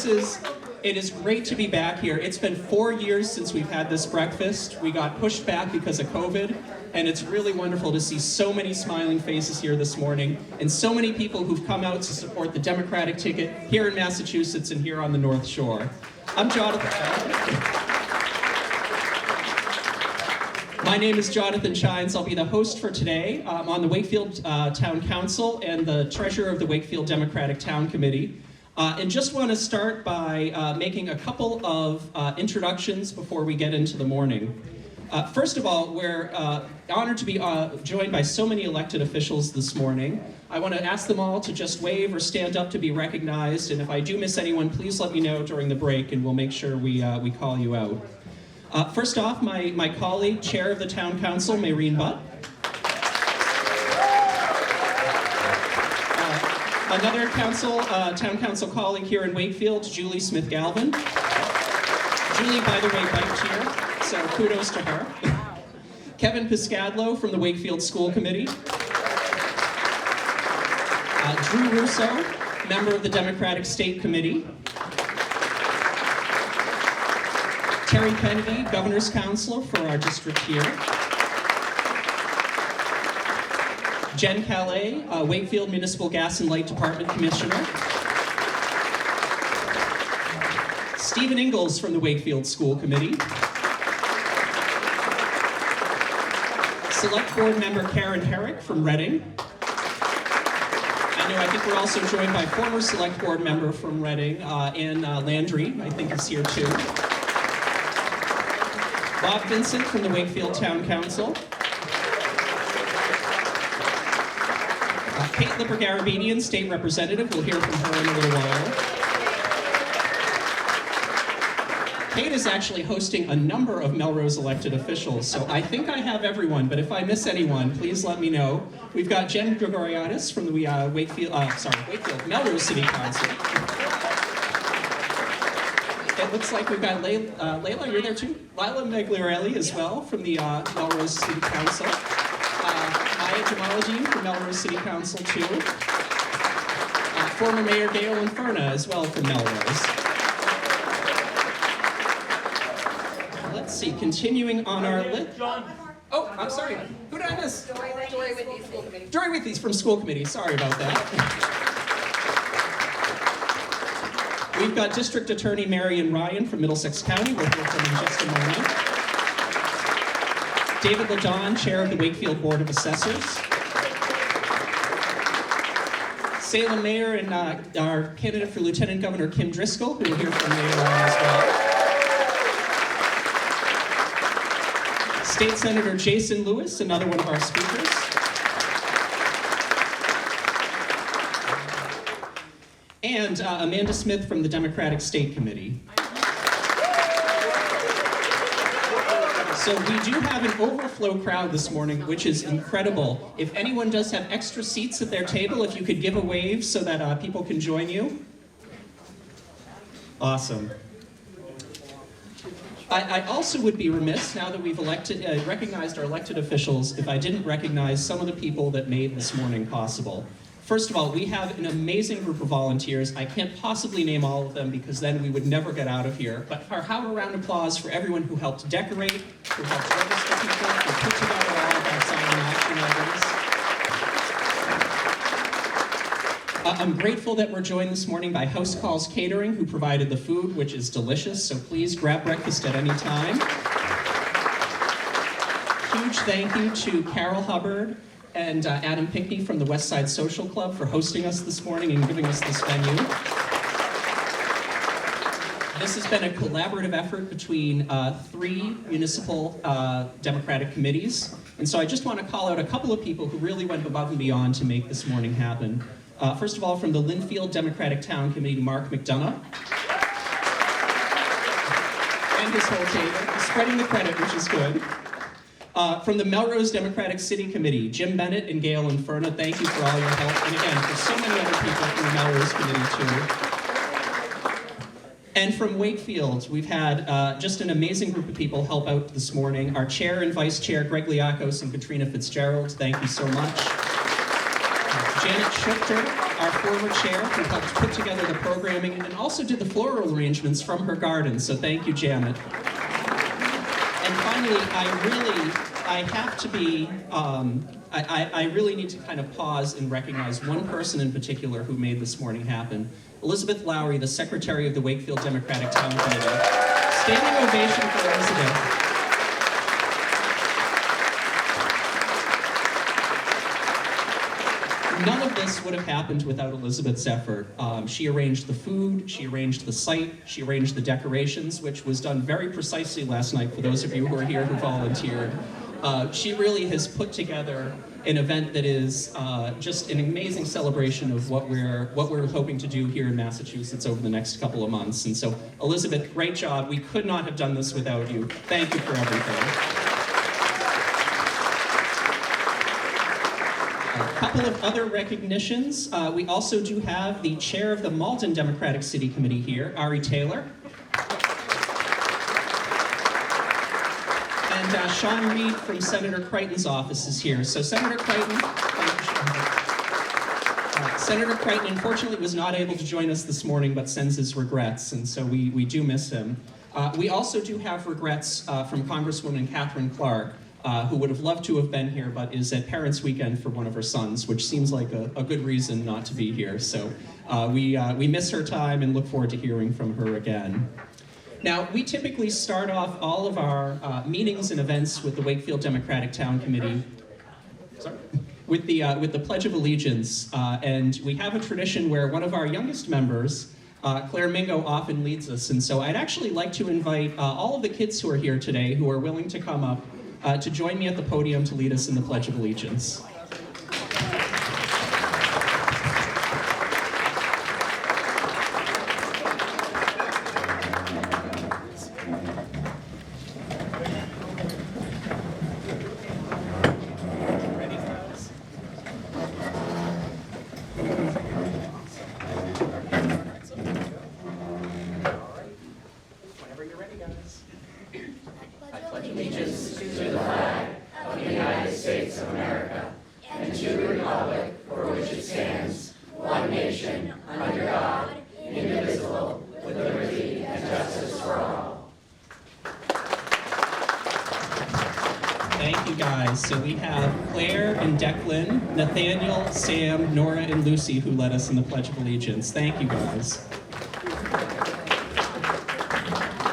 It is great to be back here. It's been 4 years since we've had this breakfast. We got pushed back because of COVID, and it's really wonderful to see so many smiling faces here this morning, and so many people who've come out to support the Democratic ticket here in Massachusetts and here on the North Shore. I'm Jonathan. My name is Jonathan Shines. I'll be the host for today. I'm on the Wakefield Town Council and the treasurer of the Wakefield Democratic Town Committee. And just want to start by making a couple of introductions before we get into the morning. First of all, we're honored to be joined by so many elected officials this morning. I want to ask them all to just wave or stand up to be recognized, and if I do miss anyone, please let me know during the break and we'll make sure we call you out. First off, my colleague, Chair of the Town Council, Maureen Butt. Another Town Council colleague here in Wakefield, Julie Smith-Galvin. Julie, by the way, biked here, so kudos to her. Kevin Piscadlo from the Wakefield School Committee. Drew Russo, member of the Democratic State Committee. Terry Kennedy, Governor's Counselor for our district here. Jen Calais, Wakefield Municipal Gas and Light Department Commissioner. Stephen Ingalls from the Wakefield School Committee. Select Board Member Karen Herrick from Reading. I think we're also joined by former Select Board member from Reading, Ann Landry, I think is here too. Bob Vincent from the Wakefield Town Council. Kate Lipper-Garabedian, State Representative. We'll hear from her in a little while. Kate is actually hosting a number of Melrose elected officials, so I think I have everyone, but if I miss anyone, please let me know. We've got Jen Gregoriadis from the Wakefield Melrose City Council. It looks like we've got Layla, you're there too? Lila Megliarelli as well from the Melrose City Council. Maya Jamaludin from Melrose City Council too. Former Mayor Gail Inferna as well from Melrose. Let's see, continuing on our list. Oh, I'm sorry. Who did I miss? Dory Whitney, School Committee. Dory Whitney from School Committee. Sorry about that. We've got District Attorney Marion Ryan from Middlesex County. We'll hear from him in just a moment. David Ladon, Chair of the Wakefield Board of Assessors. Salem Mayor and our candidate for Lieutenant Governor Kim Driscoll, who will hear from Mayor Ryan as well. State Senator Jason Lewis, another one of our speakers. And Amanda Smith from the Democratic State Committee. So we do have an overflow crowd this morning, which is incredible. If anyone does have extra seats at their table, if you could give a wave so that people can join you. Awesome. I also would be remiss, now that we've recognized our elected officials, if I didn't recognize some of the people that made this morning possible. First of all, we have an amazing group of volunteers. I can't possibly name all of them because then we would never get out of here. But how a round of applause for everyone who helped decorate, who helped register people, who put together all of our silent action items. I'm grateful that we're joined this morning by House Calls Catering, who provided the food, which is delicious, so please grab breakfast at any time. Huge thank you to Carol Hubbard and Adam Pinkney from the West Side Social Club for hosting us this morning and giving us this venue. This has been a collaborative effort between 3 municipal Democratic committees, and so I just want to call out a couple of people who really went above and beyond to make this morning happen. First of all, from the Linfield Democratic Town Committee, Mark McDonough. And his whole team. He's spreading the credit, which is good. From the Melrose Democratic City Committee, Jim Bennett and Gail Inferna, thank you for all your help. And again, for so many other people from the Melrose Committee too. And from Wakefield, we've had just an amazing group of people help out this morning. Our chair and vice chair, Greg Liakos and Katrina Fitzgerald, thank you so much. Janet Schuchter, our former chair, who helped put together the programming and also did the floral arrangements from her garden. So thank you, Janet. And finally, I really need to kind of pause and recognize one person in particular who made this morning happen. Elizabeth Lowry, the Secretary of the Wakefield Democratic Town Committee. Standing ovation for Elizabeth. None of this would have happened without Elizabeth's effort. She arranged the food, she arranged the site, she arranged the decorations, which was done very precisely last night for those of you who are here who volunteered. She really has put together an event that is just an amazing celebration of what we're hoping to do here in Massachusetts over the next couple of months. And so, Elizabeth, great job. We could not have done this without you. Thank you for everything. A couple of other recognitions. We also do have the chair of the Malden Democratic City Committee here, Ari Taylor. And Sean Reed from Senator Crichton's office is here. So Senator Crichton, Senator Crichton unfortunately was not able to join us this morning, but sends his regrets, and so we do miss him. We also do have regrets from Congresswoman Catherine Clark, who would have loved to have been here, but is at Parents' Weekend for one of her sons, which seems like a good reason not to be here. So we miss her time and look forward to hearing from her again. Now, we typically start off all of our meetings and events with the Wakefield Democratic Town Committee, with the Pledge of Allegiance, and we have a tradition where one of our youngest members, Claire Mingo, often leads us, and so I'd actually like to invite all of the kids who are here today who are willing to come up to join me at the podium to lead us in the Pledge of Allegiance. Thank you, guys. So we have Claire and Declan, Nathaniel, Sam, Nora, and Lucy who led us in the Pledge of Allegiance. Thank you, guys.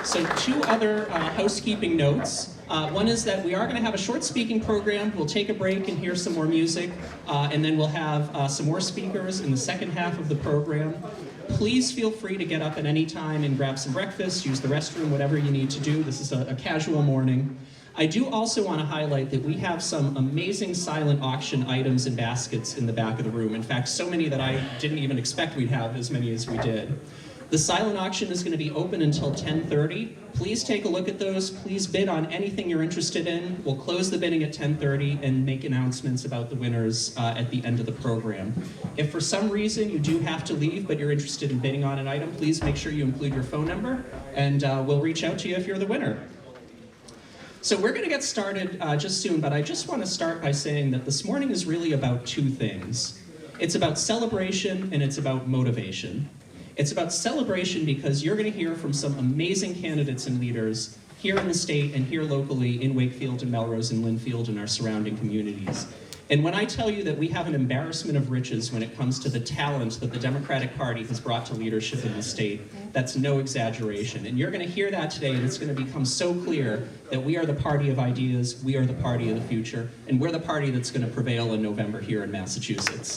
So two other housekeeping notes. One is that we are going to have a short speaking program. We'll take a break and hear some more music, and then we'll have some more speakers in the second half of the program. Please feel free to get up at any time and grab some breakfast, use the restroom, whatever you need to do. This is a casual morning. I do also want to highlight that we have some amazing silent auction items and baskets in the back of the room. In fact, so many that I didn't even expect we'd have as many as we did. The silent auction is going to be open until 10:30. Please take a look at those. Please bid on anything you're interested in. We'll close the bidding at 10:30 and make announcements about the winners at the end of the program. If for some reason you do have to leave, but you're interested in bidding on an item, please make sure you include your phone number, and we'll reach out to you if you're the winner. So we're going to get started just soon, but I just want to start by saying that this morning is really about two things. It's about celebration and it's about motivation. It's about celebration because you're going to hear from some amazing candidates and leaders here in the state and here locally in Wakefield and Melrose and Lynnfield and our surrounding communities. And when I tell you that we have an embarrassment of riches when it comes to the talent that the Democratic Party has brought to leadership in the state, that's no exaggeration. And you're going to hear that today, and it's going to become so clear that we are the party of ideas, we are the party of the future, and we're the party that's going to prevail in November here in Massachusetts.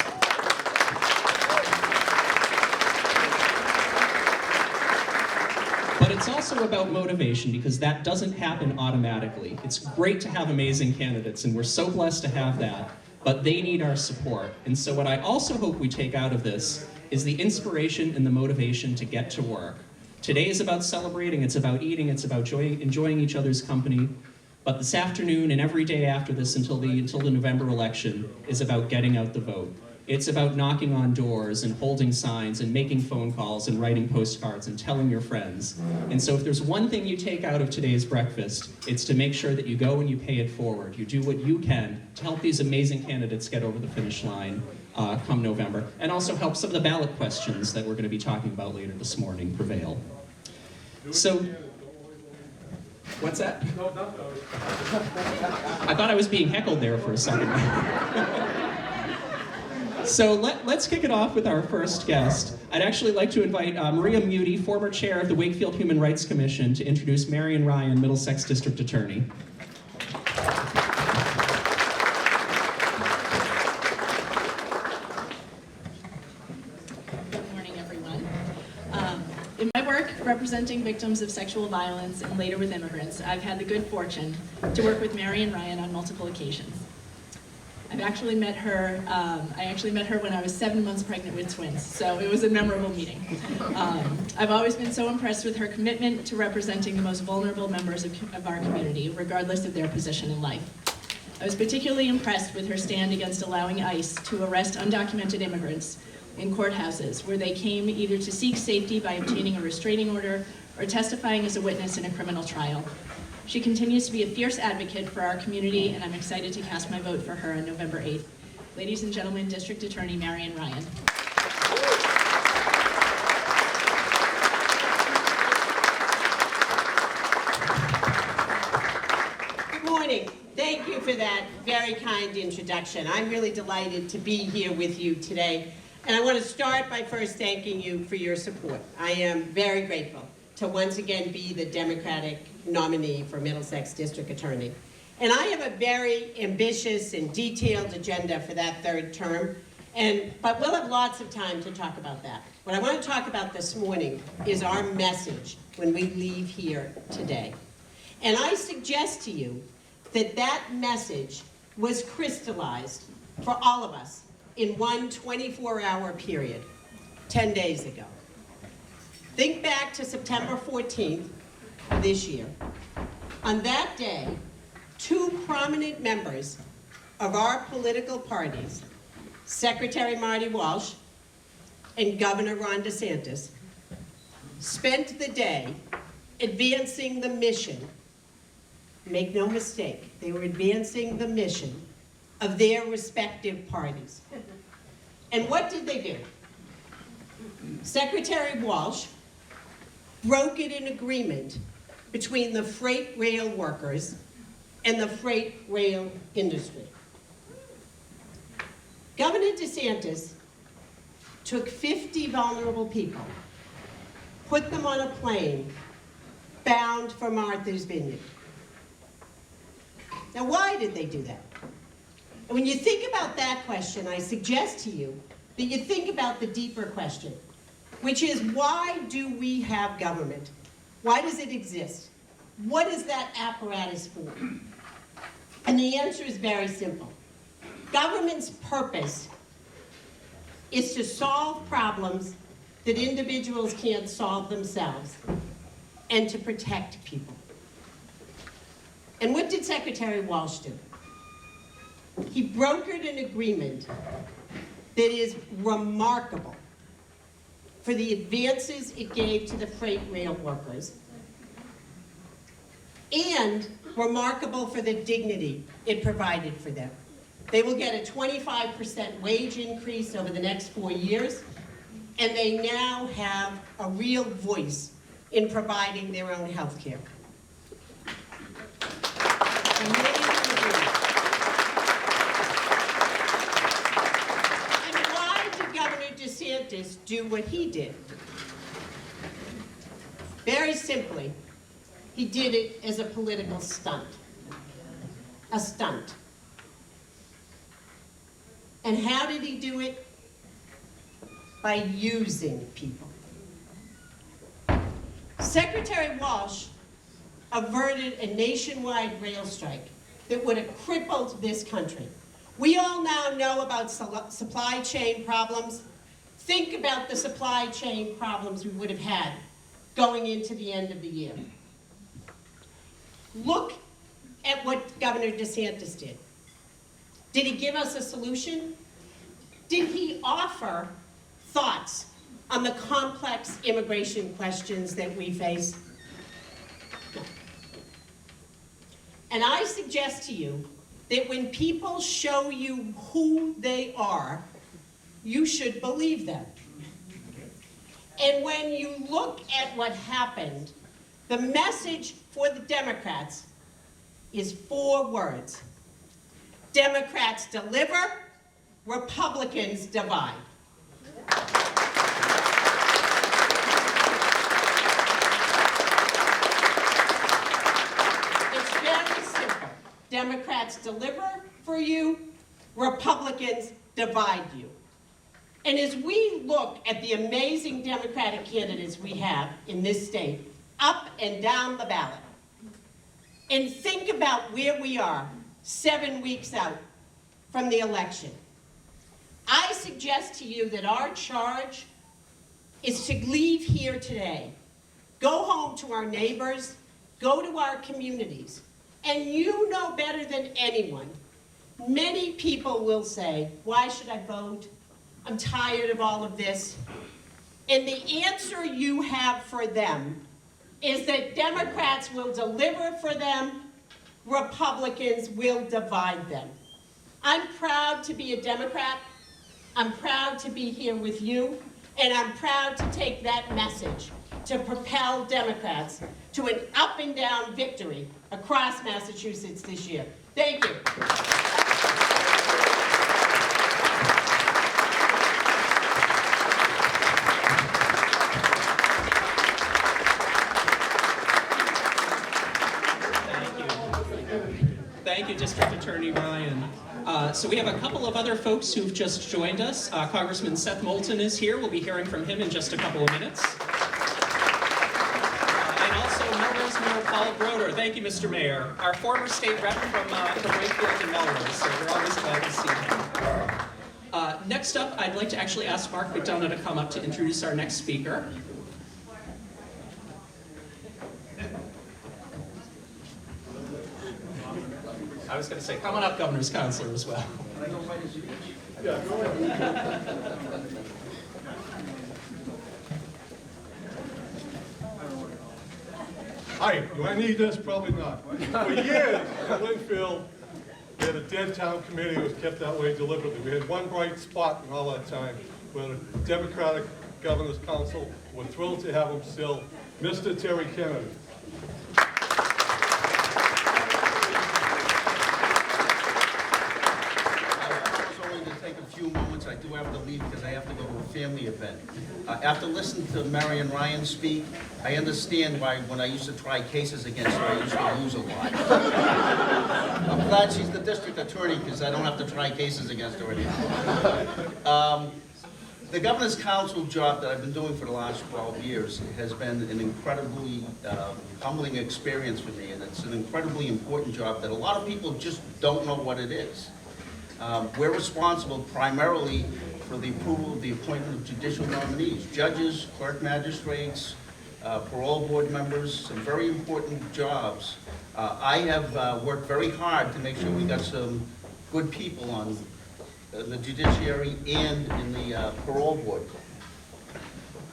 But it's also about motivation, because that doesn't happen automatically. It's great to have amazing candidates, and we're so blessed to have that, but they need our support. And so what I also hope we take out of this is the inspiration and the motivation to get to work. Today is about celebrating, it's about eating, it's about enjoying each other's company, but this afternoon and every day after this until the November election is about getting out the vote. It's about knocking on doors and holding signs and making phone calls and writing postcards and telling your friends. And so if there's one thing you take out of today's breakfast, it's to make sure that you go and you pay it forward. You do what you can to help these amazing candidates get over the finish line. come November, and also help some of the ballot questions that we're going to be talking about later this morning prevail. So, what's that? No, not those. I thought I was being heckled there for a second. So let's kick it off with our first guest. I'd actually like to invite Maria Muti, former chair of the Wakefield Human Rights Commission, to introduce Marion Ryan, Middlesex District Attorney. Good morning, everyone. In my work representing victims of sexual violence and later with immigrants, I've had the good fortune to work with Marion Ryan on multiple occasions. I actually met her when I was 7 months pregnant with twins, so it was a memorable meeting. I've always been so impressed with her commitment to representing the most vulnerable members of our community, regardless of their position in life. I was particularly impressed with her stand against allowing ICE to arrest undocumented immigrants in courthouses, where they came either to seek safety by obtaining a restraining order or testifying as a witness in a criminal trial. She continues to be a fierce advocate for our community, and I'm excited to cast my vote for her on November 8th. Ladies and gentlemen, District Attorney Marion Ryan. Good morning. Thank you for that very kind introduction. I'm really delighted to be here with you today. And I want to start by first thanking you for your support. I am very grateful to once again be the Democratic nominee for Middlesex District Attorney. And I have a very ambitious and detailed agenda for that third term, but we'll have lots of time to talk about that. What I want to talk about this morning is our message when we leave here today. And I suggest to you that that message was crystallized for all of us in one 24-hour period, 10 days ago. Think back to September 14th of this year. On that day, two prominent members of our political parties, Secretary Marty Walsh and Governor Ron DeSantis, spent the day advancing the mission. Make no mistake, they were advancing the mission of their respective parties. And what did they do? Secretary Walsh brokered an agreement between the freight rail workers and the freight rail industry. Governor DeSantis took 50 vulnerable people, put them on a plane, bound for Martha's Vineyard. Now, why did they do that? And when you think about that question, I suggest to you that you think about the deeper question, which is, why do we have government? Why does it exist? What is that apparatus for? And the answer is very simple. Government's purpose is to solve problems that individuals can't solve themselves and to protect people. And what did Secretary Walsh do? He brokered an agreement that is remarkable for the advances it gave to the freight rail workers and remarkable for the dignity it provided for them. They will get a 25% wage increase over the next 4 years, and they now have a real voice in providing their own health care. And why did Governor DeSantis do what he did? Very simply, he did it as a political stunt. A stunt. And how did he do it? By using people. Secretary Walsh averted a nationwide rail strike that would have crippled this country. We all now know about supply chain problems. Think about the supply chain problems we would have had going into the end of the year. Look at what Governor DeSantis did. Did he give us a solution? Did he offer thoughts on the complex immigration questions that we face? No. And I suggest to you that when people show you who they are, you should believe them. And when you look at what happened, the message for the Democrats is 4 words. Democrats deliver, Republicans divide. It's very simple. Democrats deliver for you, Republicans divide you. And as we look at the amazing Democratic candidates we have in this state, up and down the ballot, and think about where we are 7 weeks out from the election, I suggest to you that our charge is to leave here today, go home to our neighbors, go to our communities, and you know better than anyone, many people will say, why should I vote? I'm tired of all of this. And the answer you have for them is that Democrats will deliver for them, Republicans will divide them. I'm proud to be a Democrat. I'm proud to be here with you, and I'm proud to take that message to propel Democrats to an up and down victory across Massachusetts this year. Thank you. Thank you, District Attorney Ryan. So we have a couple of other folks who've just joined us. Congressman Seth Moulton is here. We'll be hearing from him in just a couple of minutes. And also Melrose Mayor Paul Broder. Thank you, Mr. Mayor. Our former state rep from Wakefield and Melrose, so we're always glad to see him. Next up, I'd like to actually ask Mark McDonough to come up to introduce our next speaker. I was going to say, come on up, Governor's Counselor, as well. Yeah, go ahead. Hi, do I need this? Probably not. For years in Linfield, we had a dead town committee that was kept that way deliberately. We had one bright spot in all that time. We had a Democratic Governor's Council. We're thrilled to have him still, Mr. Terry Kennedy. Moments. I do have to leave because I have to go to a family event. After listening to Mary and Ryan speak, I understand why when I used to try cases against her, I used to lose a lot. I'm glad she's the district attorney because I don't have to try cases against her anymore. The Governor's Council job that I've been doing for the last 12 years has been an incredibly humbling experience for me, and it's an incredibly important job that a lot of people just don't know what it is. We're responsible primarily for the approval of the appointment of judicial nominees, judges, clerk magistrates, parole board members, some very important jobs. I have worked very hard to make sure we got some good people on the judiciary and in the parole board.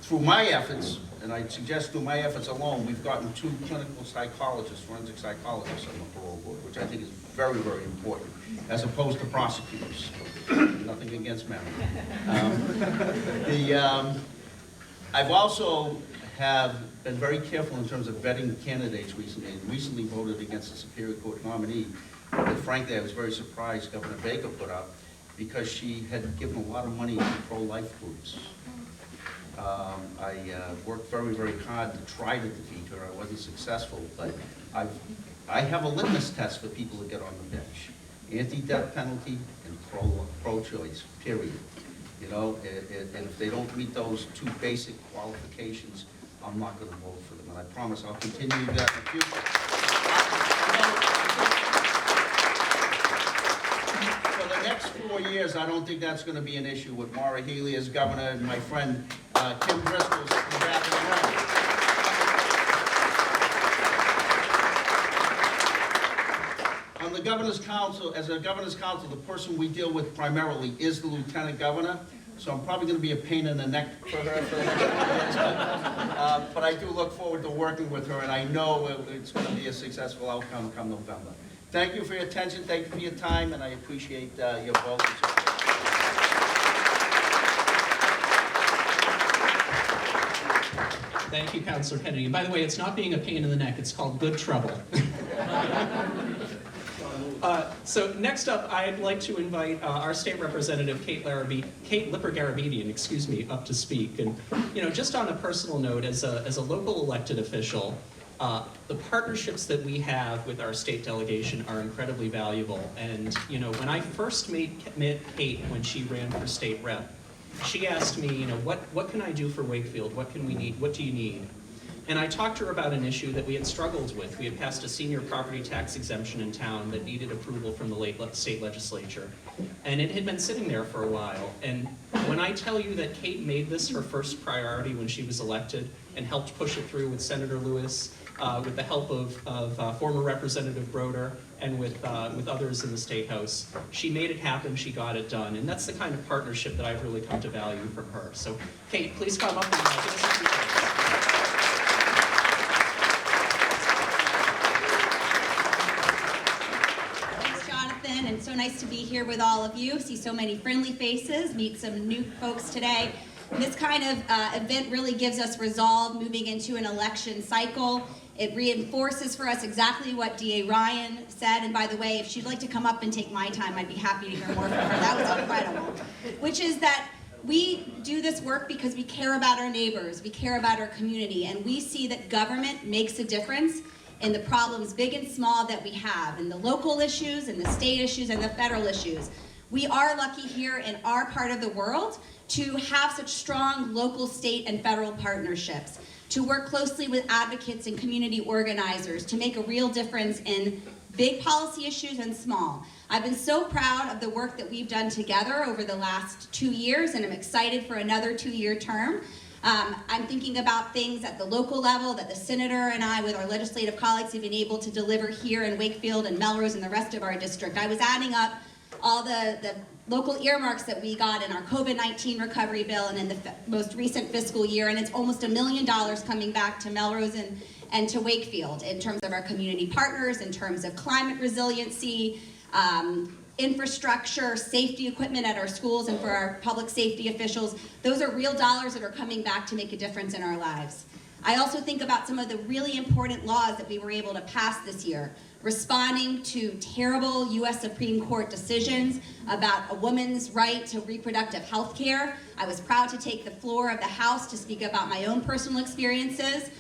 Through my efforts, and I suggest through my efforts alone, we've gotten 2 clinical psychologists, forensic psychologists on the parole board, which I think is very, very important, as opposed to prosecutors. Nothing against Mary. I've also have been very careful in terms of vetting candidates recently, and recently voted against a Superior Court nominee that frankly I was very surprised Governor Baker put up, because she had given a lot of money to pro-life groups. I worked very, very hard to try to defeat her. I wasn't successful, but I have a litmus test for people to get on the bench. Anti-death penalty and pro-choice, period. You know, and if they don't meet those 2 basic qualifications, I'm not going to vote for them. And I promise I'll continue that in the future. For the next 4 years, I don't think that's going to be an issue with Maura Healey as governor and my friend Kim Driscoll sitting back in the room. On the Governor's Council, as a Governor's Council, the person we deal with primarily is the Lieutenant Governor, so I'm probably going to be a pain in the neck for her for the next 4 years. But I do look forward to working with her, and I know it's going to be a successful outcome come November. Thank you for your attention, thank you for your time, and I appreciate your vote. Thank you, Councillor Kennedy. And by the way, it's not being a pain in the neck, it's called good trouble. So next up, I'd like to invite our state representative, Kate Lipper-Garabedian, up to speak. And just on a personal note, as a local elected official, the partnerships that we have with our state delegation are incredibly valuable. And when I first met Kate when she ran for state rep, she asked me, what can I do for Wakefield? What can we need? What do you need? And I talked to her about an issue that we had struggled with. We had passed a senior property tax exemption in town that needed approval from the state legislature. And it had been sitting there for a while. And when I tell you that Kate made this her first priority when she was elected and helped push it through with Senator Lewis, with the help of former Representative Broder and with others in the State House, she made it happen, she got it done. And that's the kind of partnership that I've really come to value from her. So Kate, please come up and give us a few words. And so nice to be here with all of you. See so many friendly faces, meet some new folks today. This kind of event really gives us resolve moving into an election cycle. It reinforces for us exactly what DA Ryan said. And by the way, if she'd like to come up and take my time, I'd be happy to hear more from her. That was incredible. Which is that we do this work because we care about our neighbors, we care about our community, and we see that government makes a difference in the problems, big and small, that we have, in the local issues, and the state issues, and the federal issues. We are lucky here in our part of the world to have such strong local, state, and federal partnerships, to work closely with advocates and community organizers to make a real difference in big policy issues and small. I've been so proud of the work that we've done together over the last 2 years, and I'm excited for another 2-year term. I'm thinking about things at the local level that the senator and I, with our legislative colleagues, have been able to deliver here in Wakefield and Melrose and the rest of our district. I was adding up all the local earmarks that we got in our COVID-19 recovery bill and in the most recent fiscal year, and it's almost $1 million coming back to Melrose and to Wakefield in terms of our community partners, in terms of climate resiliency, infrastructure, safety equipment at our schools, and for our public safety officials. Those are real dollars that are coming back to make a difference in our lives. I also think about some of the really important laws that we were able to pass this year, responding to terrible U.S. Supreme Court decisions about a woman's right to reproductive health care. I was proud to take the floor of the House to speak about my own personal experiences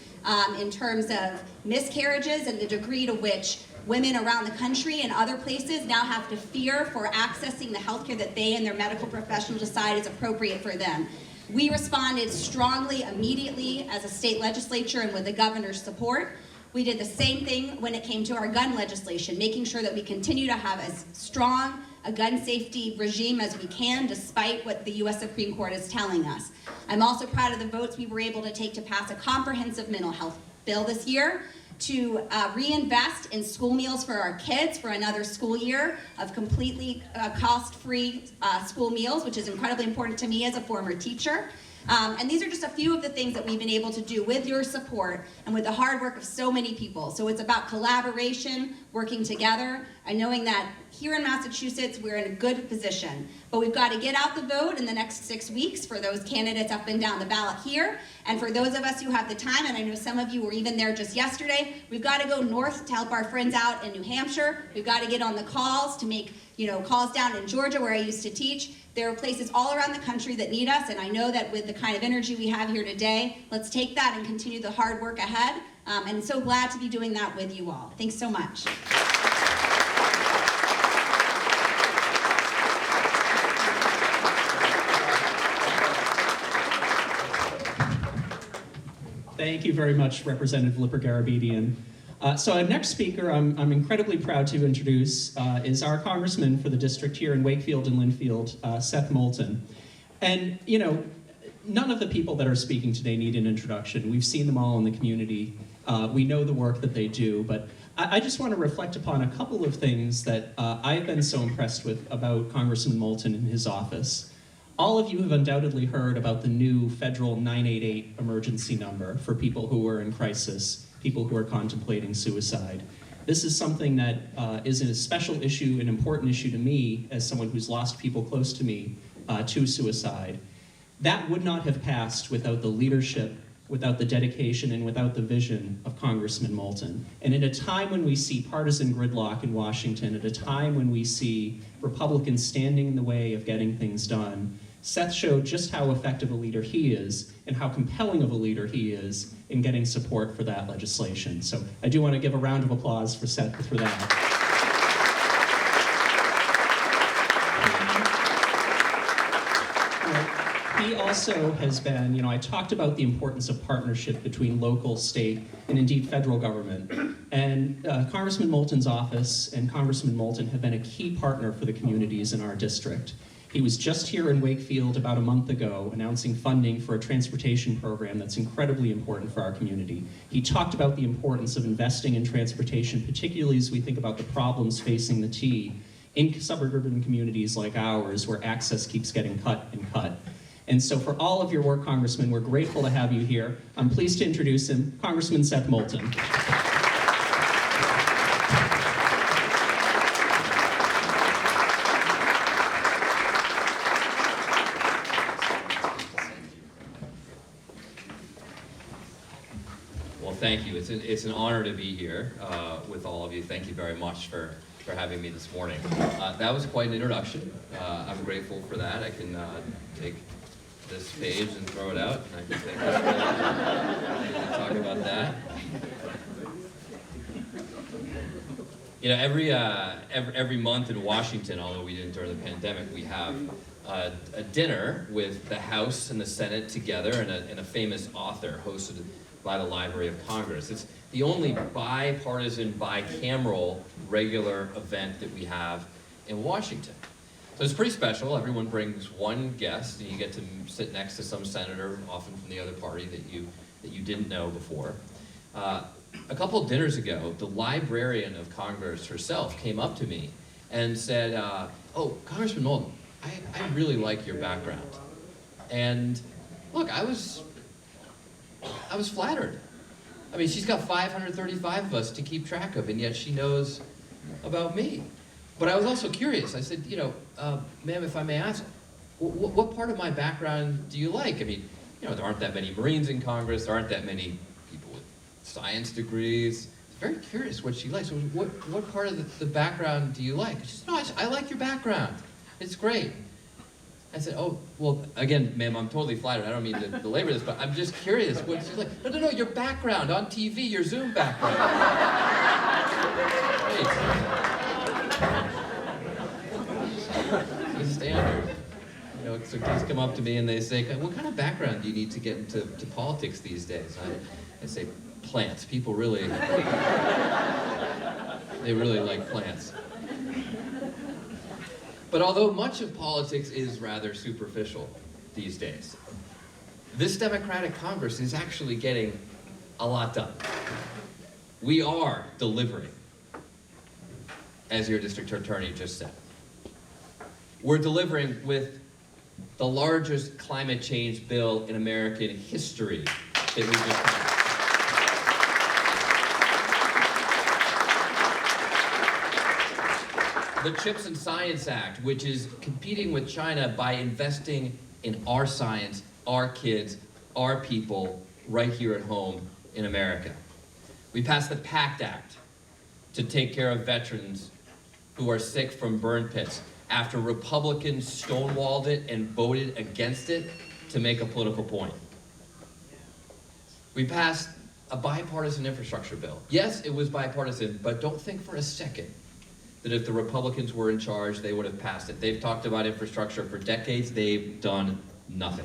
in terms of miscarriages and the degree to which women around the country and other places now have to fear for accessing the health care that they and their medical professional decide is appropriate for them. We responded strongly, immediately, as a state legislature and with the governor's support. We did the same thing when it came to our gun legislation, making sure that we continue to have as strong a gun safety regime as we can, despite what the U.S. Supreme Court is telling us. I'm also proud of the votes we were able to take to pass a comprehensive mental health bill this year, to reinvest in school meals for our kids for another school year of completely cost-free school meals, which is incredibly important to me as a former teacher. And these are just a few of the things that we've been able to do with your support and with the hard work of so many people. So it's about collaboration, working together, and knowing that here in Massachusetts, we're in a good position. But we've got to get out the vote in the next 6 weeks for those candidates up and down the ballot here. And for those of us who have the time, and I know some of you were even there just yesterday, we've got to go north to help our friends out in New Hampshire. We've got to get on the calls to make calls down in Georgia where I used to teach. There are places all around the country that need us, and I know that with the kind of energy we have here today, let's take that and continue the hard work ahead. And so glad to be doing that with you all. Thanks so much. Thank you very much, Representative Lipper-Garabedian. So our next speaker I'm incredibly proud to introduce is our congressman for the district here in Wakefield and Linfield, Seth Moulton. And, none of the people that are speaking today need an introduction. We've seen them all in the community. We know the work that they do, but I just want to reflect upon a couple of things that I've been so impressed with about Congressman Moulton and his office. All of you have undoubtedly heard about the new federal 988 emergency number for people who are in crisis, people who are contemplating suicide. This is something that is a special issue, an important issue to me as someone who's lost people close to me to suicide. That would not have passed without the leadership without the dedication and without the vision of Congressman Moulton. And at a time when we see partisan gridlock in Washington, at a time when we see Republicans standing in the way of getting things done, Seth showed just how effective a leader he is and how compelling of a leader he is in getting support for that legislation. So I do want to give a round of applause for Seth for that. He also has been, I talked about the importance of partnership between local, state, and indeed federal government. And Congressman Moulton's office and Congressman Moulton have been a key partner for the communities in our district. He was just here in Wakefield about a month ago announcing funding for a transportation program that's incredibly important for our community. He talked about the importance of investing in transportation, particularly as we think about the problems facing the T in suburban communities like ours where access keeps getting cut and cut. And so for all of your work, Congressman, we're grateful to have you here. I'm pleased to introduce him, Congressman Seth Moulton. Well, thank you. It's an honor to be here with all of you. Thank you very much for having me this morning. That was quite an introduction. I'm grateful for that. I can take this page and throw it out, and I can take this page and talk about that. Every month in Washington, although we didn't during the pandemic, we have a dinner with the House and the Senate together, and a famous author hosted by the Library of Congress. It's the only bipartisan, bicameral, regular event that we have in Washington. So it's pretty special. Everyone brings one guest, and you get to sit next to some senator, often from the other party that you didn't know before. A couple of dinners ago, the librarian of Congress herself came up to me and said, "Oh, Congressman Moulton, I really like your background." And look, I was flattered. I mean, she's got 535 of us to keep track of, and yet she knows about me. But I was also curious. I said, ma'am, if I may ask, what part of my background do you like? I mean, there aren't that many Marines in Congress. There aren't that many people with science degrees. I was very curious what she likes. So what part of the background do you like? She said, no, I like your background. It's great. I said, oh, well, again, ma'am, I'm totally flattered. I don't mean to belabor this, but I'm just curious. What she's like, no, your background on TV, your Zoom background. Great. It's standard. So kids come up to me and they say, what kind of background do you need to get into politics these days? I say, plants. People really, they really like plants. But although much of politics is rather superficial these days, this Democratic Congress is actually getting a lot done. We are delivering, as your district attorney just said. We're delivering with the largest climate change bill in American history that we just passed. The CHIPS and Science Act, which is competing with China by investing in our science, our kids, our people, right here at home in America. We passed the PACT Act to take care of veterans who are sick from burn pits after Republicans stonewalled it and voted against it to make a political point. We passed a bipartisan infrastructure bill. Yes, it was bipartisan, but don't think for a second that if the Republicans were in charge, they would have passed it. They've talked about infrastructure for decades. They've done nothing.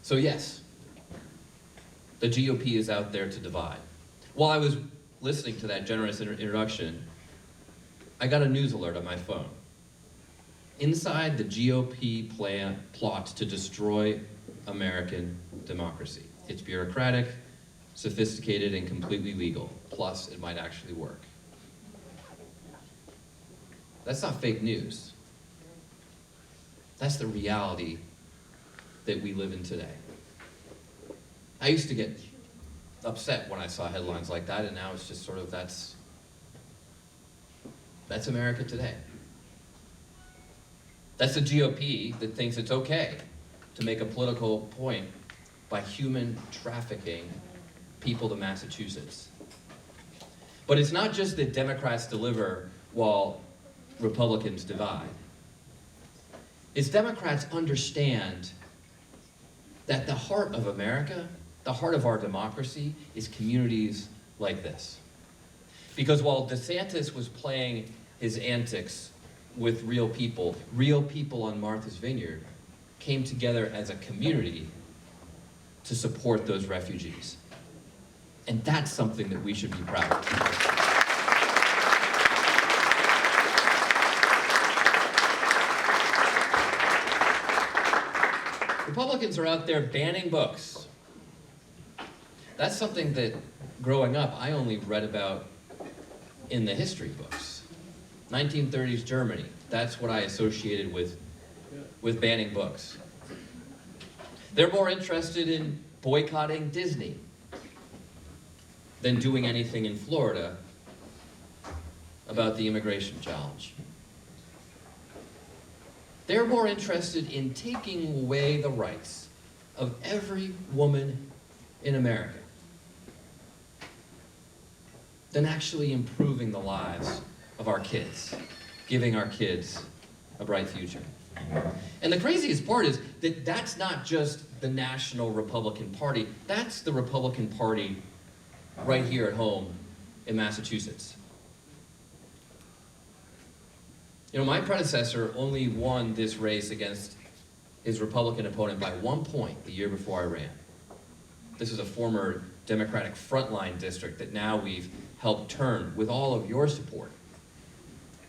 So yes, the GOP is out there to divide. While I was listening to that generous introduction, I got a news alert on my phone. Inside the GOP plot to destroy American democracy. It's bureaucratic, sophisticated, and completely legal. Plus, it might actually work. That's not fake news. That's the reality that we live in today. I used to get upset when I saw headlines like that, and now it's just sort of that's America today. That's the GOP that thinks it's okay to make a political point by human trafficking people to Massachusetts. But it's not just that Democrats deliver while Republicans divide. It's Democrats understand that the heart of America, the heart of our democracy, is communities like this. Because while DeSantis was playing his antics with real people on Martha's Vineyard came together as a community to support those refugees. And that's something that we should be proud of. Republicans are out there banning books. That's something that, growing up, I only read about in the history books. 1930s Germany, that's what I associated with banning books. They're more interested in boycotting Disney than doing anything in Florida about the immigration challenge. They're more interested in taking away the rights of every woman in America than actually improving the lives of our kids, giving our kids a bright future. And the craziest part is that that's not just the National Republican Party, that's the Republican Party right here at home in Massachusetts. You know, my predecessor only won this race against his Republican opponent by 1 point the year before I ran. This is a former Democratic frontline district that now we've helped turn, with all of your support,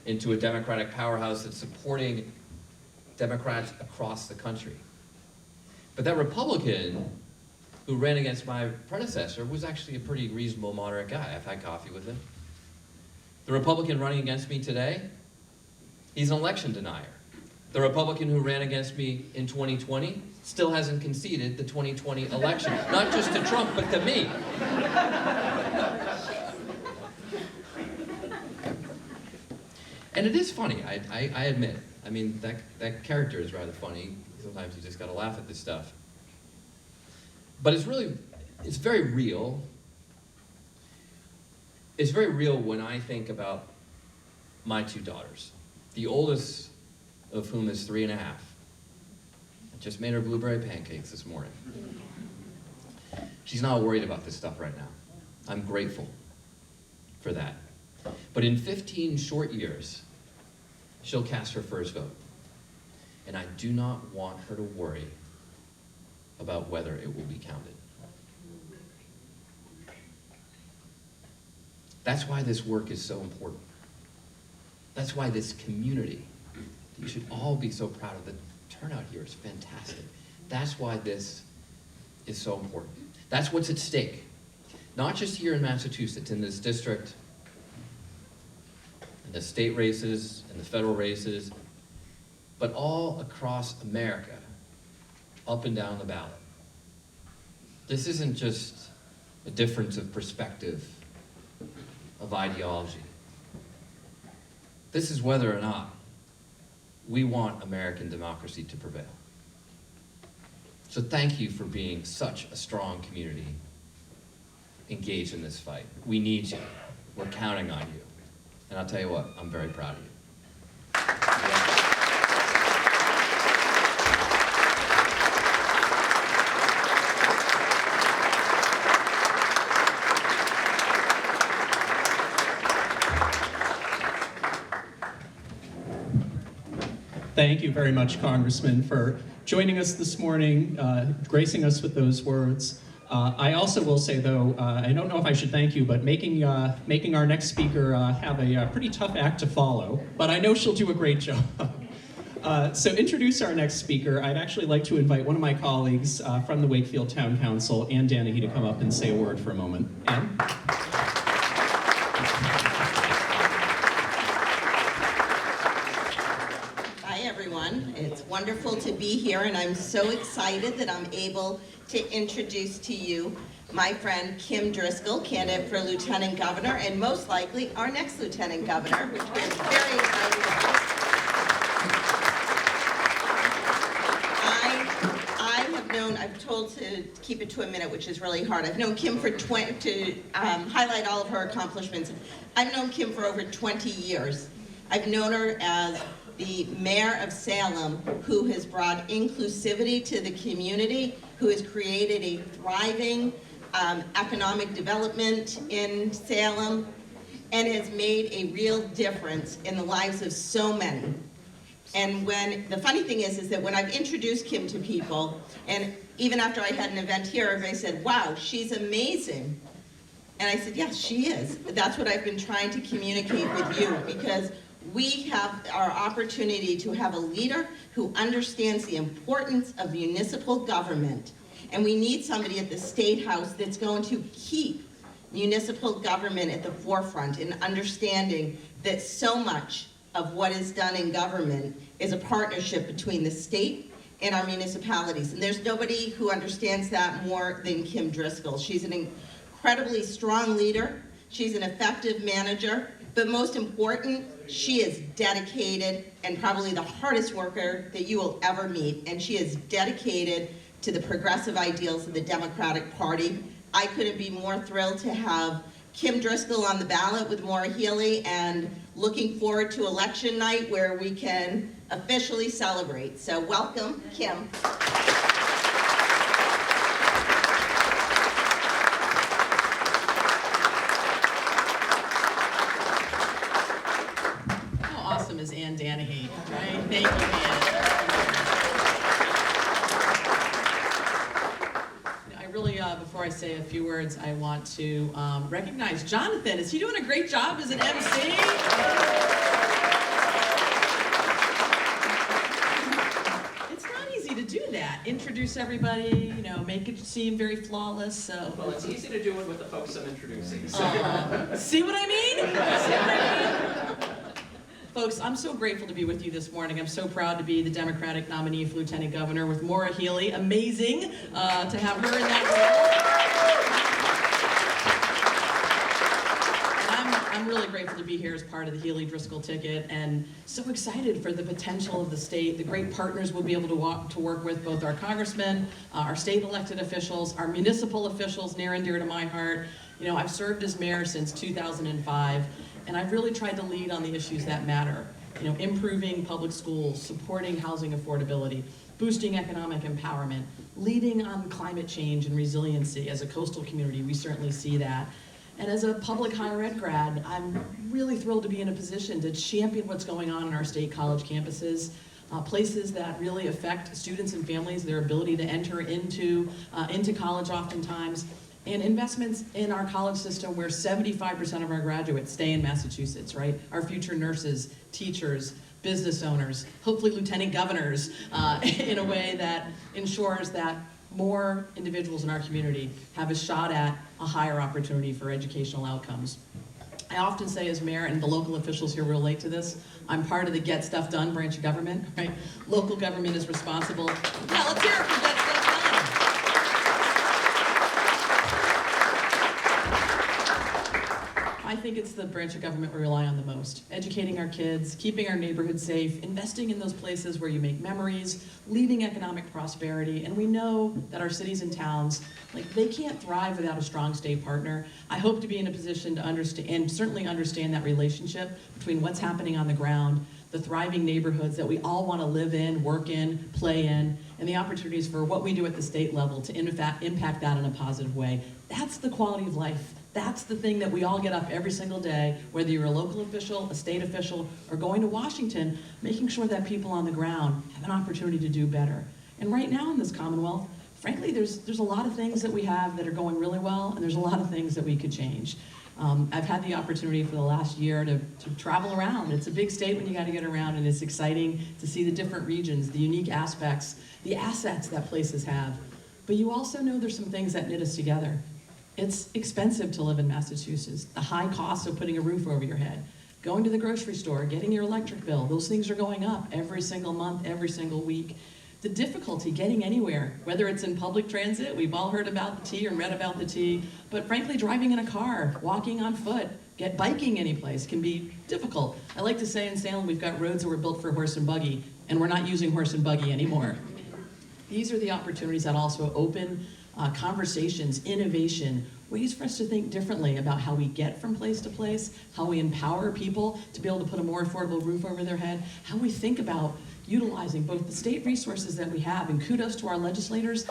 into a Democratic powerhouse that's supporting Democrats across the country. But that Republican who ran against my predecessor was actually a pretty reasonable, moderate guy. I've had coffee with him. The Republican running against me today, he's an election denier. The Republican who ran against me in 2020 still hasn't conceded the 2020 election. Not just to Trump, but to me. And it is funny, I admit. I mean, that character is rather funny. Sometimes you just gotta laugh at this stuff. But it's very real. It's very real when I think about my 2 daughters. The oldest of whom is 3.5. I just made her blueberry pancakes this morning. She's not worried about this stuff right now. I'm grateful for that. But in 15 short years, she'll cast her first vote. And I do not want her to worry about whether it will be counted. That's why this work is so important. That's why this community, you should all be so proud of. The turnout here is fantastic. That's why this is so important. That's what's at stake. Not just here in Massachusetts, in this district, in the state races, and the federal races, but all across America, up and down the ballot. This isn't just a difference of perspective, of ideology. This is whether or not we want American democracy to prevail. So thank you for being such a strong community engaged in this fight. We need you. We're counting on you. And I'll tell you what, I'm very proud of you. Thank you very much, Congressman, for joining us this morning, gracing us with those words. I also will say, though, I don't know if I should thank you, but making our next speaker have a pretty tough act to follow, but I know she'll do a great job. So introduce our next speaker. I'd actually like to invite one of my colleagues from the Wakefield Town Council, Ann Danahy, to come up and say a word for a moment. Ann? It's wonderful to be here, and I'm so excited that I'm able to introduce to you my friend Kim Driscoll, candidate for Lieutenant Governor, and most likely our next Lieutenant Governor, which we're very excited about. I've told to keep it to a minute, which is really hard. I've known Kim for to highlight all of her accomplishments. I've known Kim for over 20 years. I've known her as the mayor of Salem, who has brought inclusivity to the community, who has created a thriving economic development in Salem, and has made a real difference in the lives of so many. And the funny thing is that when I've introduced Kim to people, and even after I had an event here, everybody said, wow, she's amazing. And I said, yes, she is. That's what I've been trying to communicate with you, because we have our opportunity to have a leader who understands the importance of municipal government. And we need somebody at the State House that's going to keep municipal government at the forefront in understanding that so much of what is done in government is a partnership between the state and our municipalities. And there's nobody who understands that more than Kim Driscoll. She's an incredibly strong leader. She's an effective manager. But most important, she is dedicated and probably the hardest worker that you will ever meet. And she is dedicated to the progressive ideals of the Democratic Party. I couldn't be more thrilled to have Kim Driscoll on the ballot with Maura Healey, and looking forward to election night where we can officially celebrate. So welcome, Kim. How awesome is Ann Danahy, right? Thank you, Ann. Before I say a few words, I want to recognize Jonathan. Is he doing a great job as an MC? It's not easy to do that. Introduce everybody, make it seem very flawless. So. Well, it's easy to do it with the folks I'm introducing. So. See what I mean? See what I mean? Folks, I'm so grateful to be with you this morning. I'm so proud to be the Democratic nominee for Lieutenant Governor with Maura Healey. Amazing to have her in that role. And I'm really grateful to be here as part of the Healey-Driscoll ticket, and so excited for the potential of the state, the great partners we'll be able to work with, both our congressmen, our state elected officials, our municipal officials, near and dear to my heart. I've served as mayor since 2005. And I've really tried to lead on the issues that matter. Improving public schools, supporting housing affordability, boosting economic empowerment, leading on climate change and resiliency. As a coastal community, we certainly see that. And as a public higher ed grad, I'm really thrilled to be in a position to champion what's going on in our state college campuses, places that really affect students and families, their ability to enter into college oftentimes, and investments in our college system where 75% of our graduates stay in Massachusetts, right? Our future nurses, teachers, business owners, hopefully lieutenant governors, in a way that ensures that more individuals in our community have a shot at a higher opportunity for educational outcomes. I often say as mayor, and the local officials here relate to this, I'm part of the Get Stuff Done branch of government, right? Local government is responsible. Yeah, let's hear it for Get Stuff Done. I think it's the branch of government we rely on the most. Educating our kids, keeping our neighborhoods safe, investing in those places where you make memories, leading economic prosperity, and we know that our cities and towns, they can't thrive without a strong state partner. I hope to be in a position to understand, and certainly understand that relationship between what's happening on the ground, the thriving neighborhoods that we all want to live in, work in, play in, and the opportunities for what we do at the state level to impact that in a positive way. That's the quality of life. That's the thing that we all get up every single day, whether you're a local official, a state official, or going to Washington, making sure that people on the ground have an opportunity to do better. And right now in this Commonwealth, frankly, there's a lot of things that we have that are going really well, and there's a lot of things that we could change. I've had the opportunity for the last year to travel around. It's a big state when you got to get around, and it's exciting to see the different regions, the unique aspects, the assets that places have. But you also know there's some things that knit us together. It's expensive to live in Massachusetts. The high cost of putting a roof over your head, going to the grocery store, getting your electric bill, those things are going up every single month, every single week. The difficulty getting anywhere, whether it's in public transit, we've all heard about the T or read about the T, but frankly, driving in a car, walking on foot, biking any place can be difficult. I like to say in Salem, we've got roads that were built for horse and buggy, and we're not using horse and buggy anymore. These are the opportunities that also open conversations, innovation, ways for us to think differently about how we get from place to place, how we empower people to be able to put a more affordable roof over their head, how we think about utilizing both the state resources that we have, and kudos to our legislators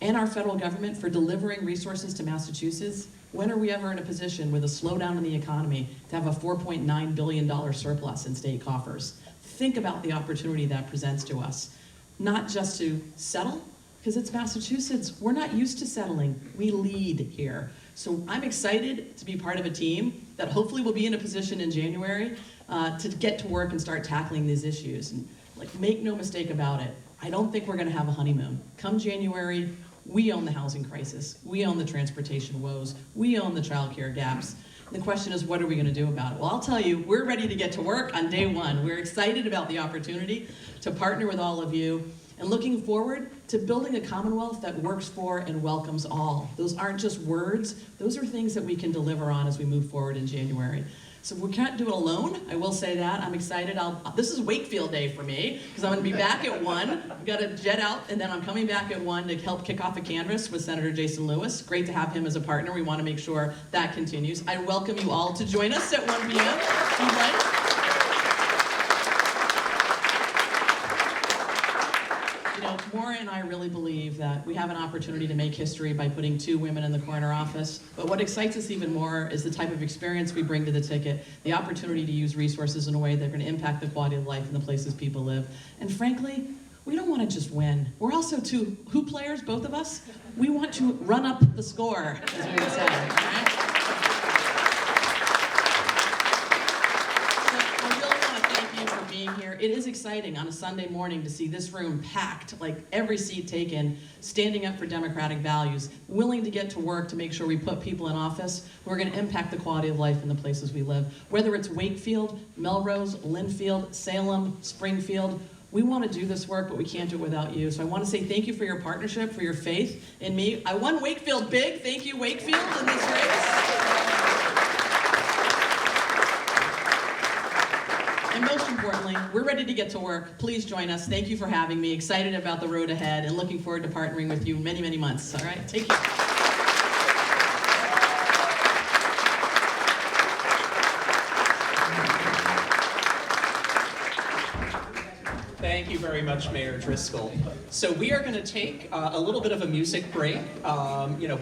and our federal government for delivering resources to Massachusetts. When are we ever in a position with a slowdown in the economy to have a $4.9 billion surplus in state coffers? Think about the opportunity that presents to us, not just to settle, because it's Massachusetts. We're not used to settling. We lead here. So I'm excited to be part of a team that hopefully will be in a position in January to get to work and start tackling these issues. And make no mistake about it, I don't think we're gonna have a honeymoon. Come January, we own the housing crisis. We own the transportation woes. We own the childcare gaps. The question is, what are we going to do about it? Well, I'll tell you, we're ready to get to work on day one. We're excited about the opportunity to partner with all of you and looking forward to building a Commonwealth that works for and welcomes all. Those aren't just words. Those are things that we can deliver on as we move forward in January. So we can't do it alone, I will say that. I'm excited. This is Wakefield Day for me, because I'm going to be back at 1. I've got to jet out, and then I'm coming back at 1 to help kick off a canvas with Senator Jason Lewis. Great to have him as a partner. We want to make sure that continues. I welcome you all to join us at 1 p.m. if you'd like. Maura and I really believe that we have an opportunity to make history by putting 2 women in the corner office. But what excites us even more is the type of experience we bring to the ticket, the opportunity to use resources in a way that are going to impact the quality of life in the places people live. And frankly, we don't want to just win. We're also 2 hoop players, both of us. We want to run up the score, as we would say. All right? Here. It is exciting on a Sunday morning to see this room packed, like every seat taken, standing up for democratic values, willing to get to work to make sure we put people in office who are going to impact the quality of life in the places we live. Whether it's Wakefield, Melrose, Linfield, Salem, Springfield, we want to do this work, but we can't do it without you. So I want to say thank you for your partnership, for your faith in me. I won Wakefield big. Thank you, Wakefield, in this race. And most importantly, we're ready to get to work. Please join us. Thank you for having me. Excited about the road ahead and looking forward to partnering with you many, many months. All right, take care. Thank you very much, Mayor Driscoll. So we are going to take a little bit of a music break.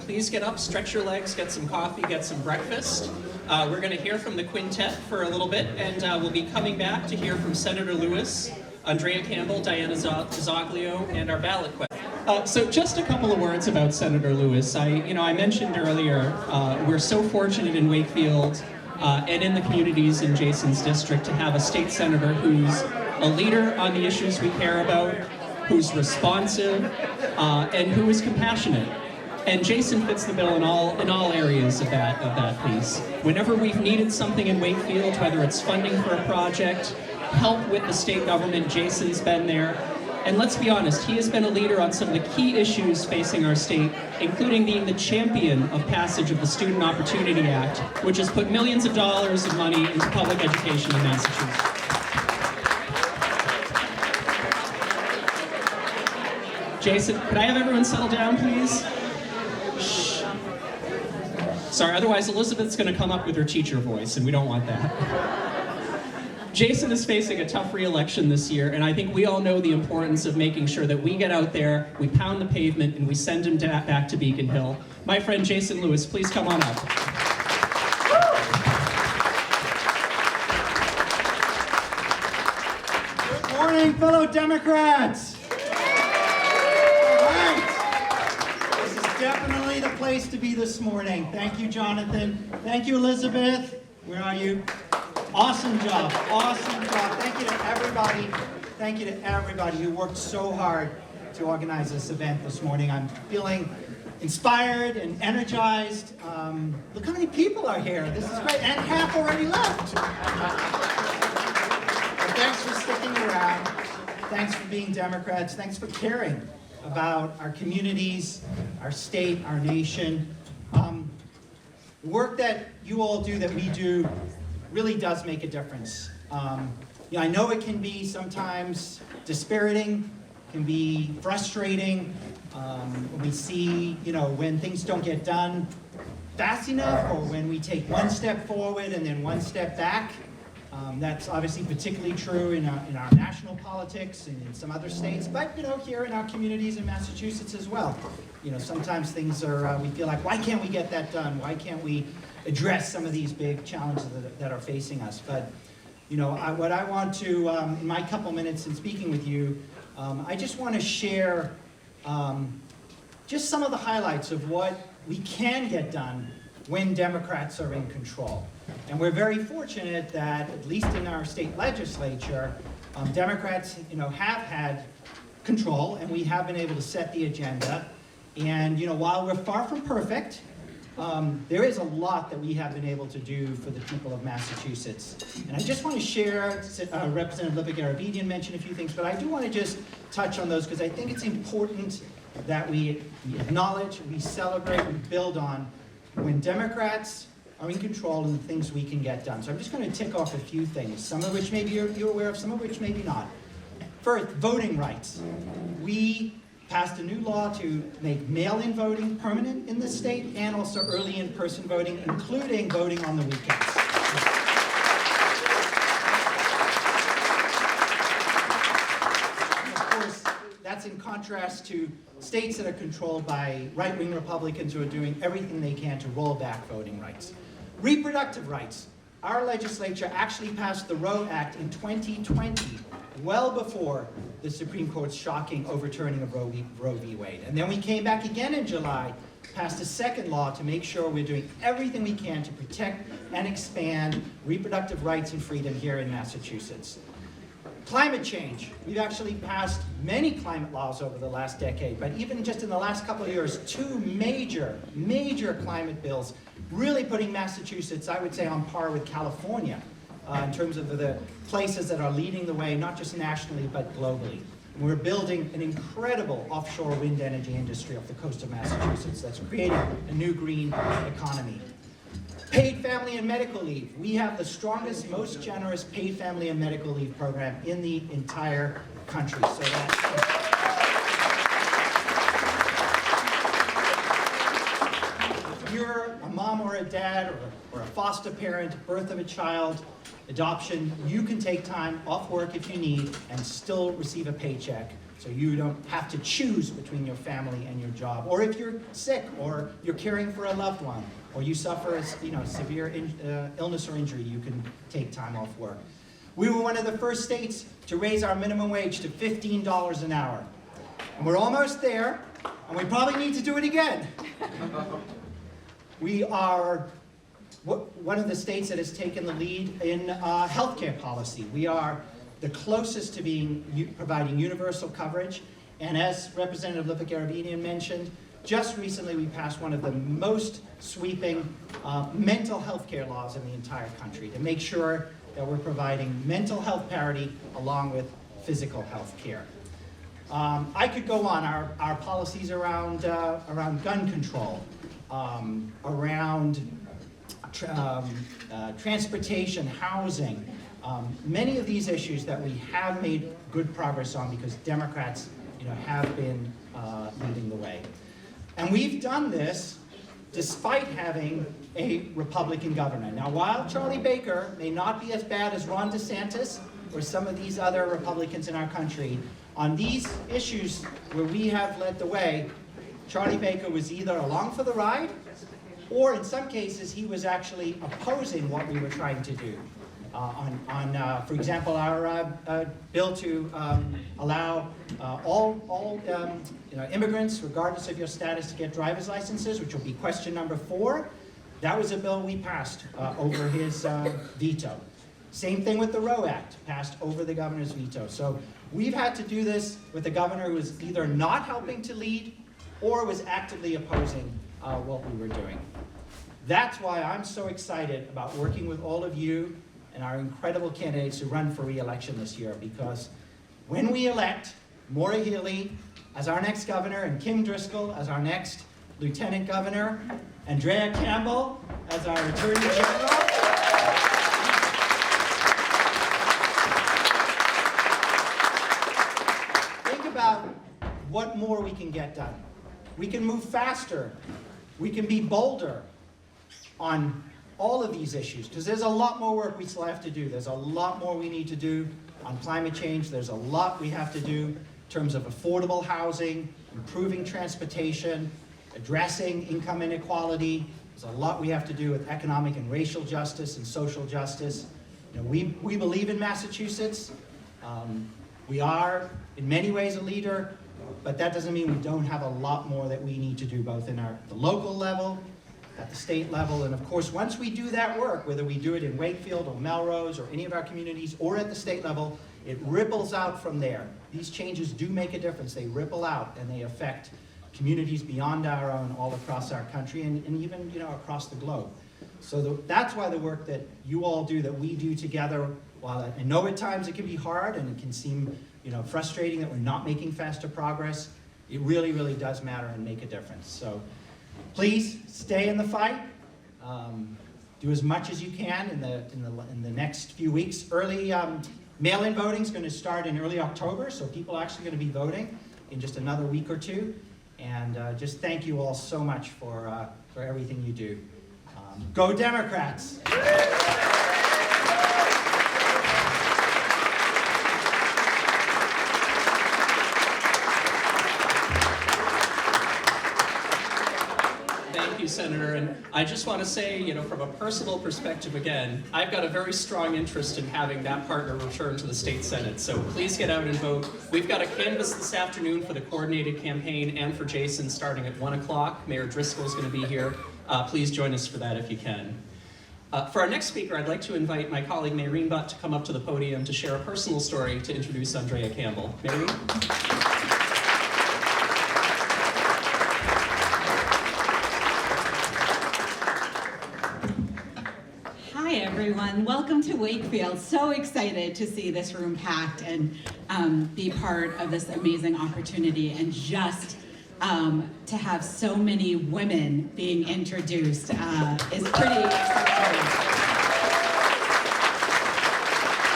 Please get up, stretch your legs, get some coffee, get some breakfast. We're going to hear from the quintet for a little bit, and we'll be coming back to hear from Senator Lewis, Andrea Campbell, Diana Zaglio, and our ballot question. So just a couple of words about Senator Lewis. I mentioned earlier, we're so fortunate in Wakefield and in the communities in Jason's district to have a state senator who's a leader on the issues we care about, who's responsive, and who is compassionate. And Jason fits the bill in all areas of that piece. Whenever we've needed something in Wakefield, whether it's funding for a project, help with the state government, Jason's been there. And let's be honest, he has been a leader on some of the key issues facing our state, including being the champion of passage of the Student Opportunity Act, which has put millions of dollars of money into public education in Massachusetts. Jason, could I have everyone settle down, please? Shh. Sorry, otherwise Elizabeth's going to come up with her teacher voice, and we don't want that. Jason is facing a tough re-election this year, and I think we all know the importance of making sure that we get out there, we pound the pavement, and we send him back to Beacon Hill. My friend Jason Lewis, please come on up. Good morning, fellow Democrats. Definitely the place to be this morning. Thank you, Jonathan. Thank you, Elizabeth. Where are you? Awesome job. Awesome job. Thank you to everybody. Thank you to everybody who worked so hard to organize this event this morning. I'm feeling inspired and energized. Look how many people are here. This is great. And half already left. But thanks for sticking around. Thanks for being Democrats. Thanks for caring about our communities, our state, our nation. The work that you all do, that we do, really does make a difference. I know it can be sometimes dispiriting, can be frustrating. We see, when things don't get done fast enough, or when we take one step forward and then one step back. That's obviously particularly true in our national politics and in some other states, but here in our communities in Massachusetts as well. Sometimes things are, we feel like, why can't we get that done? Why can't we address some of these big challenges that are facing us? But, what I want to, in my couple minutes in speaking with you, I just want to share just some of the highlights of what we can get done when Democrats are in control. And we're very fortunate that, at least in our state legislature, Democrats, have had control, and we have been able to set the agenda. And, while we're far from perfect, there is a lot that we have been able to do for the people of Massachusetts. And I just want to share, Representative Lippic-Garabedian mentioned a few things, but I do want to just touch on those because I think it's important that we acknowledge, we celebrate, we build on when Democrats are in control and the things we can get done. So I'm just going to tick off a few things, some of which maybe you're aware of, some of which maybe not. First, voting rights. We passed a new law to make mail-in voting permanent in the state and also early in-person voting, including voting on the weekends. And of course, that's in contrast to states that are controlled by right-wing Republicans who are doing everything they can to roll back voting rights. Reproductive rights. Our legislature actually passed the Roe Act in 2020, well before the Supreme Court's shocking overturning of Roe v. Wade. And then we came back again in July, passed a second law to make sure we're doing everything we can to protect and expand reproductive rights and freedom here in Massachusetts. Climate change. We've actually passed many climate laws over the last decade, but even just in the last couple of years, two major climate bills, really putting Massachusetts, I would say, on par with California in terms of the places that are leading the way, not just nationally, but globally. And we're building an incredible offshore wind energy industry off the coast of Massachusetts that's creating a new green economy. Paid family and medical leave. We have the strongest, most generous paid family and medical leave program in the entire country. So if you're a mom or a dad or a foster parent, birth of a child, adoption, you can take time off work if you need and still receive a paycheck. So you don't have to choose between your family and your job. Or if you're sick, or you're caring for a loved one, or you suffer a severe illness or injury, you can take time off work. We were one of the first states to raise our minimum wage to $15 an hour. And we're almost there, and we probably need to do it again. We are one of the states that has taken the lead in healthcare policy. We are the closest to providing universal coverage. And as Representative Lippic-Garabedian mentioned, just recently we passed one of the most sweeping mental health care laws in the entire country to make sure that we're providing mental health parity along with physical health care. I could go on. Our policies around gun control, around transportation, housing, many of these issues that we have made good progress on because Democrats have been leading the way. And we've done this despite having a Republican governor. Now, while Charlie Baker may not be as bad as Ron DeSantis or some of these other Republicans in our country, on these issues where we have led the way, Charlie Baker was either along for the ride, or in some cases, he was actually opposing what we were trying to do. For example, our bill to allow all immigrants, regardless of your status, to get driver's licenses, which will be question number 4. That was a bill we passed over his veto. Same thing with the Roe Act, passed over the governor's veto. So we've had to do this with a governor who was either not helping to lead or was actively opposing what we were doing. That's why I'm so excited about working with all of you and our incredible candidates who run for re-election this year, because when we elect Maura Healey as our next governor and Kim Driscoll as our next lieutenant governor, Andrea Campbell as our attorney general, think about get done. We can move faster. We can be bolder on all of these issues, because there's a lot more work we still have to do. There's a lot more we need to do on climate change. There's a lot we have to do in terms of affordable housing, improving transportation, addressing income inequality. There's a lot we have to do with economic and racial justice and social justice. You know, we believe in Massachusetts. We are, in many ways, a leader, but that doesn't mean we don't have a lot more that we need to do, both in the local level, at the state level, and of course, once we do that work, whether we do it in Wakefield or Melrose or any of our communities, or at the state level, it ripples out from there. These changes do make a difference. They ripple out, and they affect communities beyond our own, all across our country, and even, you know, across the globe. So that's why the work that you all do, that we do together, while I know at times it can be hard and it can seem, you know, frustrating that we're not making faster progress, it really, really does matter and make a difference. So please stay in the fight. Do as much as you can in the next few weeks. Early mail-in voting is going to start in early October, so people are actually going to be voting in just another week or two. And just thank you all so much for everything you do. Go Democrats! Thank you, Senator. And I just want to say, you know, from a personal perspective again, I've got a very strong interest in having that partner return to the state Senate. So please get out and vote. We've got a canvass this afternoon for the coordinated campaign and for Jason starting at 1 o'clock. Mayor Driscoll is going to be here. Please join us for that if you can. For our next speaker, I'd like to invite my colleague Maureen Butt to come up to the podium to share a personal story to introduce Andrea Campbell. Maureen? Hi everyone, welcome to Wakefield. So excited to see this room packed and be part of this amazing opportunity, and just to have so many women being introduced is pretty exciting.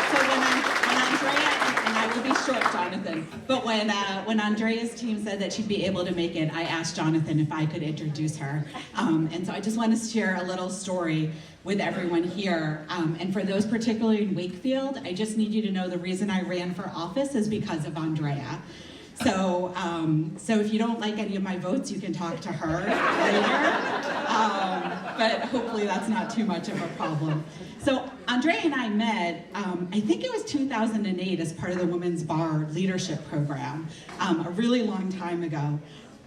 So when Andrea, and I will be short, Jonathan, but when Andrea's team said that she'd be able to make it, I asked Jonathan if I could introduce her. And so I just want to share a little story with everyone here. And for those particularly in Wakefield, I just need you to know the reason I ran for office is because of Andrea. So if you don't like any of my votes, you can talk to her later. But hopefully that's not too much of a problem. So Andrea and I met, I think it was 2008 as part of the Women's Bar Leadership Program, a really long time ago.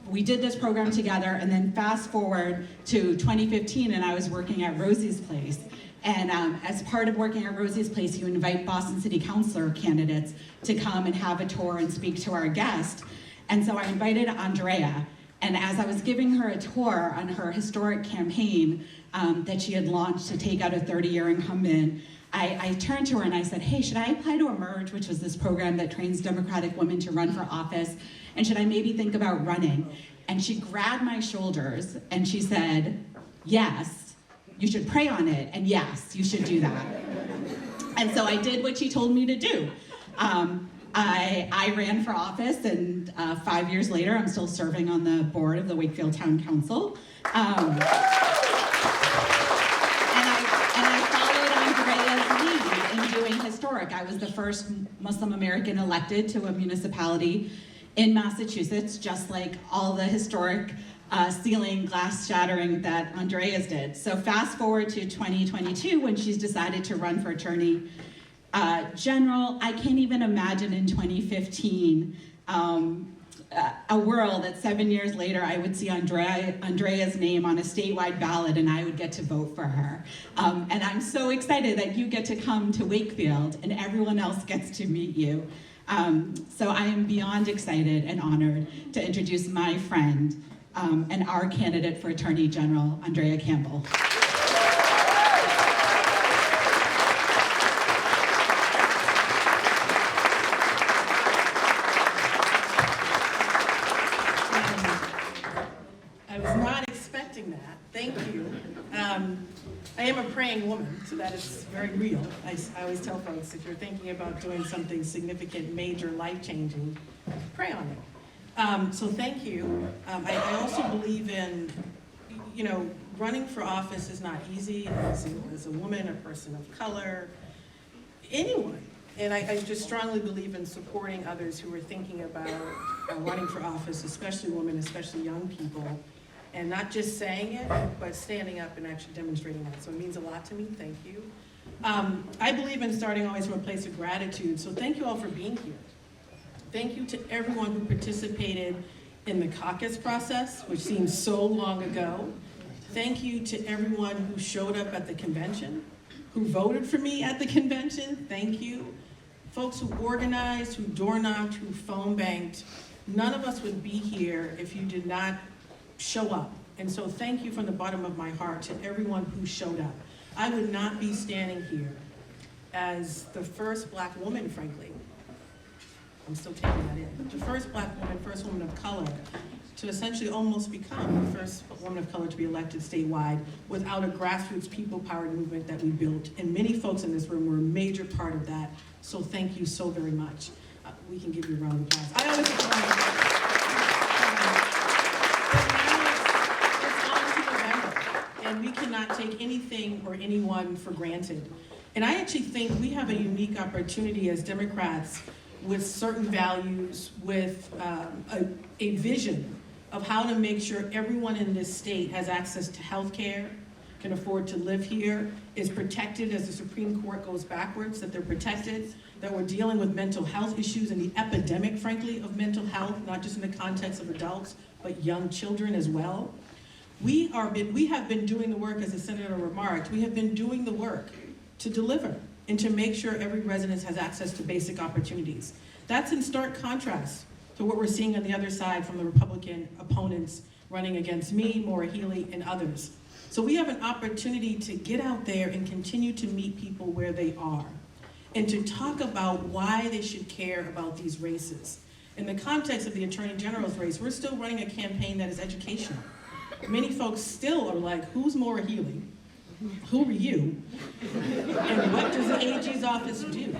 We did this program together, and then fast forward to 2015, and I was working at Rosie's Place. And as part of working at Rosie's Place, you invite Boston City Councilor candidates to come and have a tour and speak to our guest. And so I invited Andrea, and as I was giving her a tour on her historic campaign that she had launched to take out a 30-year incumbent, I turned to her and I said, hey, should I apply to Emerge, which was this program that trains Democratic women to run for office, and should I maybe think about running? And she grabbed my shoulders and she said, yes, you should pray on it, and yes, you should do that. And so I did what she told me to do. I ran for office, and 5 years later, I'm still serving on the board of the Wakefield Town Council. And I followed Andrea's lead in doing historic. I was the first Muslim American elected to a municipality in Massachusetts, just like all the historic ceiling glass shattering that Andrea's did. So fast forward to 2022 when she's decided to run for Attorney General. I can't even imagine in 2015 a world that 7 years later I would see Andrea's name on a statewide ballot and I would get to vote for her. And I'm so excited that you get to come to Wakefield and everyone else gets to meet you. So I am beyond excited and honored to introduce my friend and our candidate for Attorney General, Andrea Campbell. I was not expecting that. Thank you. I am a praying woman, so that is very real. I always tell folks, if you're thinking about doing something significant, major, life-changing, pray on it. So thank you. I also believe in, running for office is not easy as a woman, a person of color, anyone. And I just strongly believe in supporting others who are thinking about running for office, especially women, especially young people, and not just saying it, but standing up and actually demonstrating that. So it means a lot to me. Thank you. I believe in starting always from a place of gratitude. So thank you all for being here. Thank you to everyone who participated in the caucus process, which seems so long ago. Thank you to everyone who showed up at the convention, who voted for me at the convention. Thank you. Folks who organized, who door knocked, who phone banked. None of us would be here if you did not show up. And so thank you from the bottom of my heart to everyone who showed up. I would not be standing here as the first Black woman, frankly. I'm still taking that in. But the first Black woman, first woman of color, to essentially almost become the first woman of color to be elected statewide without a grassroots people-powered movement that we built. And many folks in this room were a major part of that. So thank you so very much. We can give you a round of applause. I always it's on to November, and we cannot take anything or anyone for granted. And I actually think we have a unique opportunity as Democrats with certain values, with a vision of how to make sure everyone in this state has access to health care, can afford to live here, is protected as the Supreme Court goes backwards, that they're protected, that we're dealing with mental health issues and the epidemic, frankly, of mental health, not just in the context of adults, but young children as well. We have been doing the work, as the Senator remarked, we have been doing the work to deliver and to make sure every resident has access to basic opportunities. That's in stark contrast to what we're seeing on the other side from the Republican opponents running against me, Maura Healey, and others. So we have an opportunity to get out there and continue to meet people where they are and to talk about why they should care about these races. In the context of the Attorney General's race, we're still running a campaign that is educational. Many folks still are like, who's Maura Healey? Who are you? And what does the AG's office do?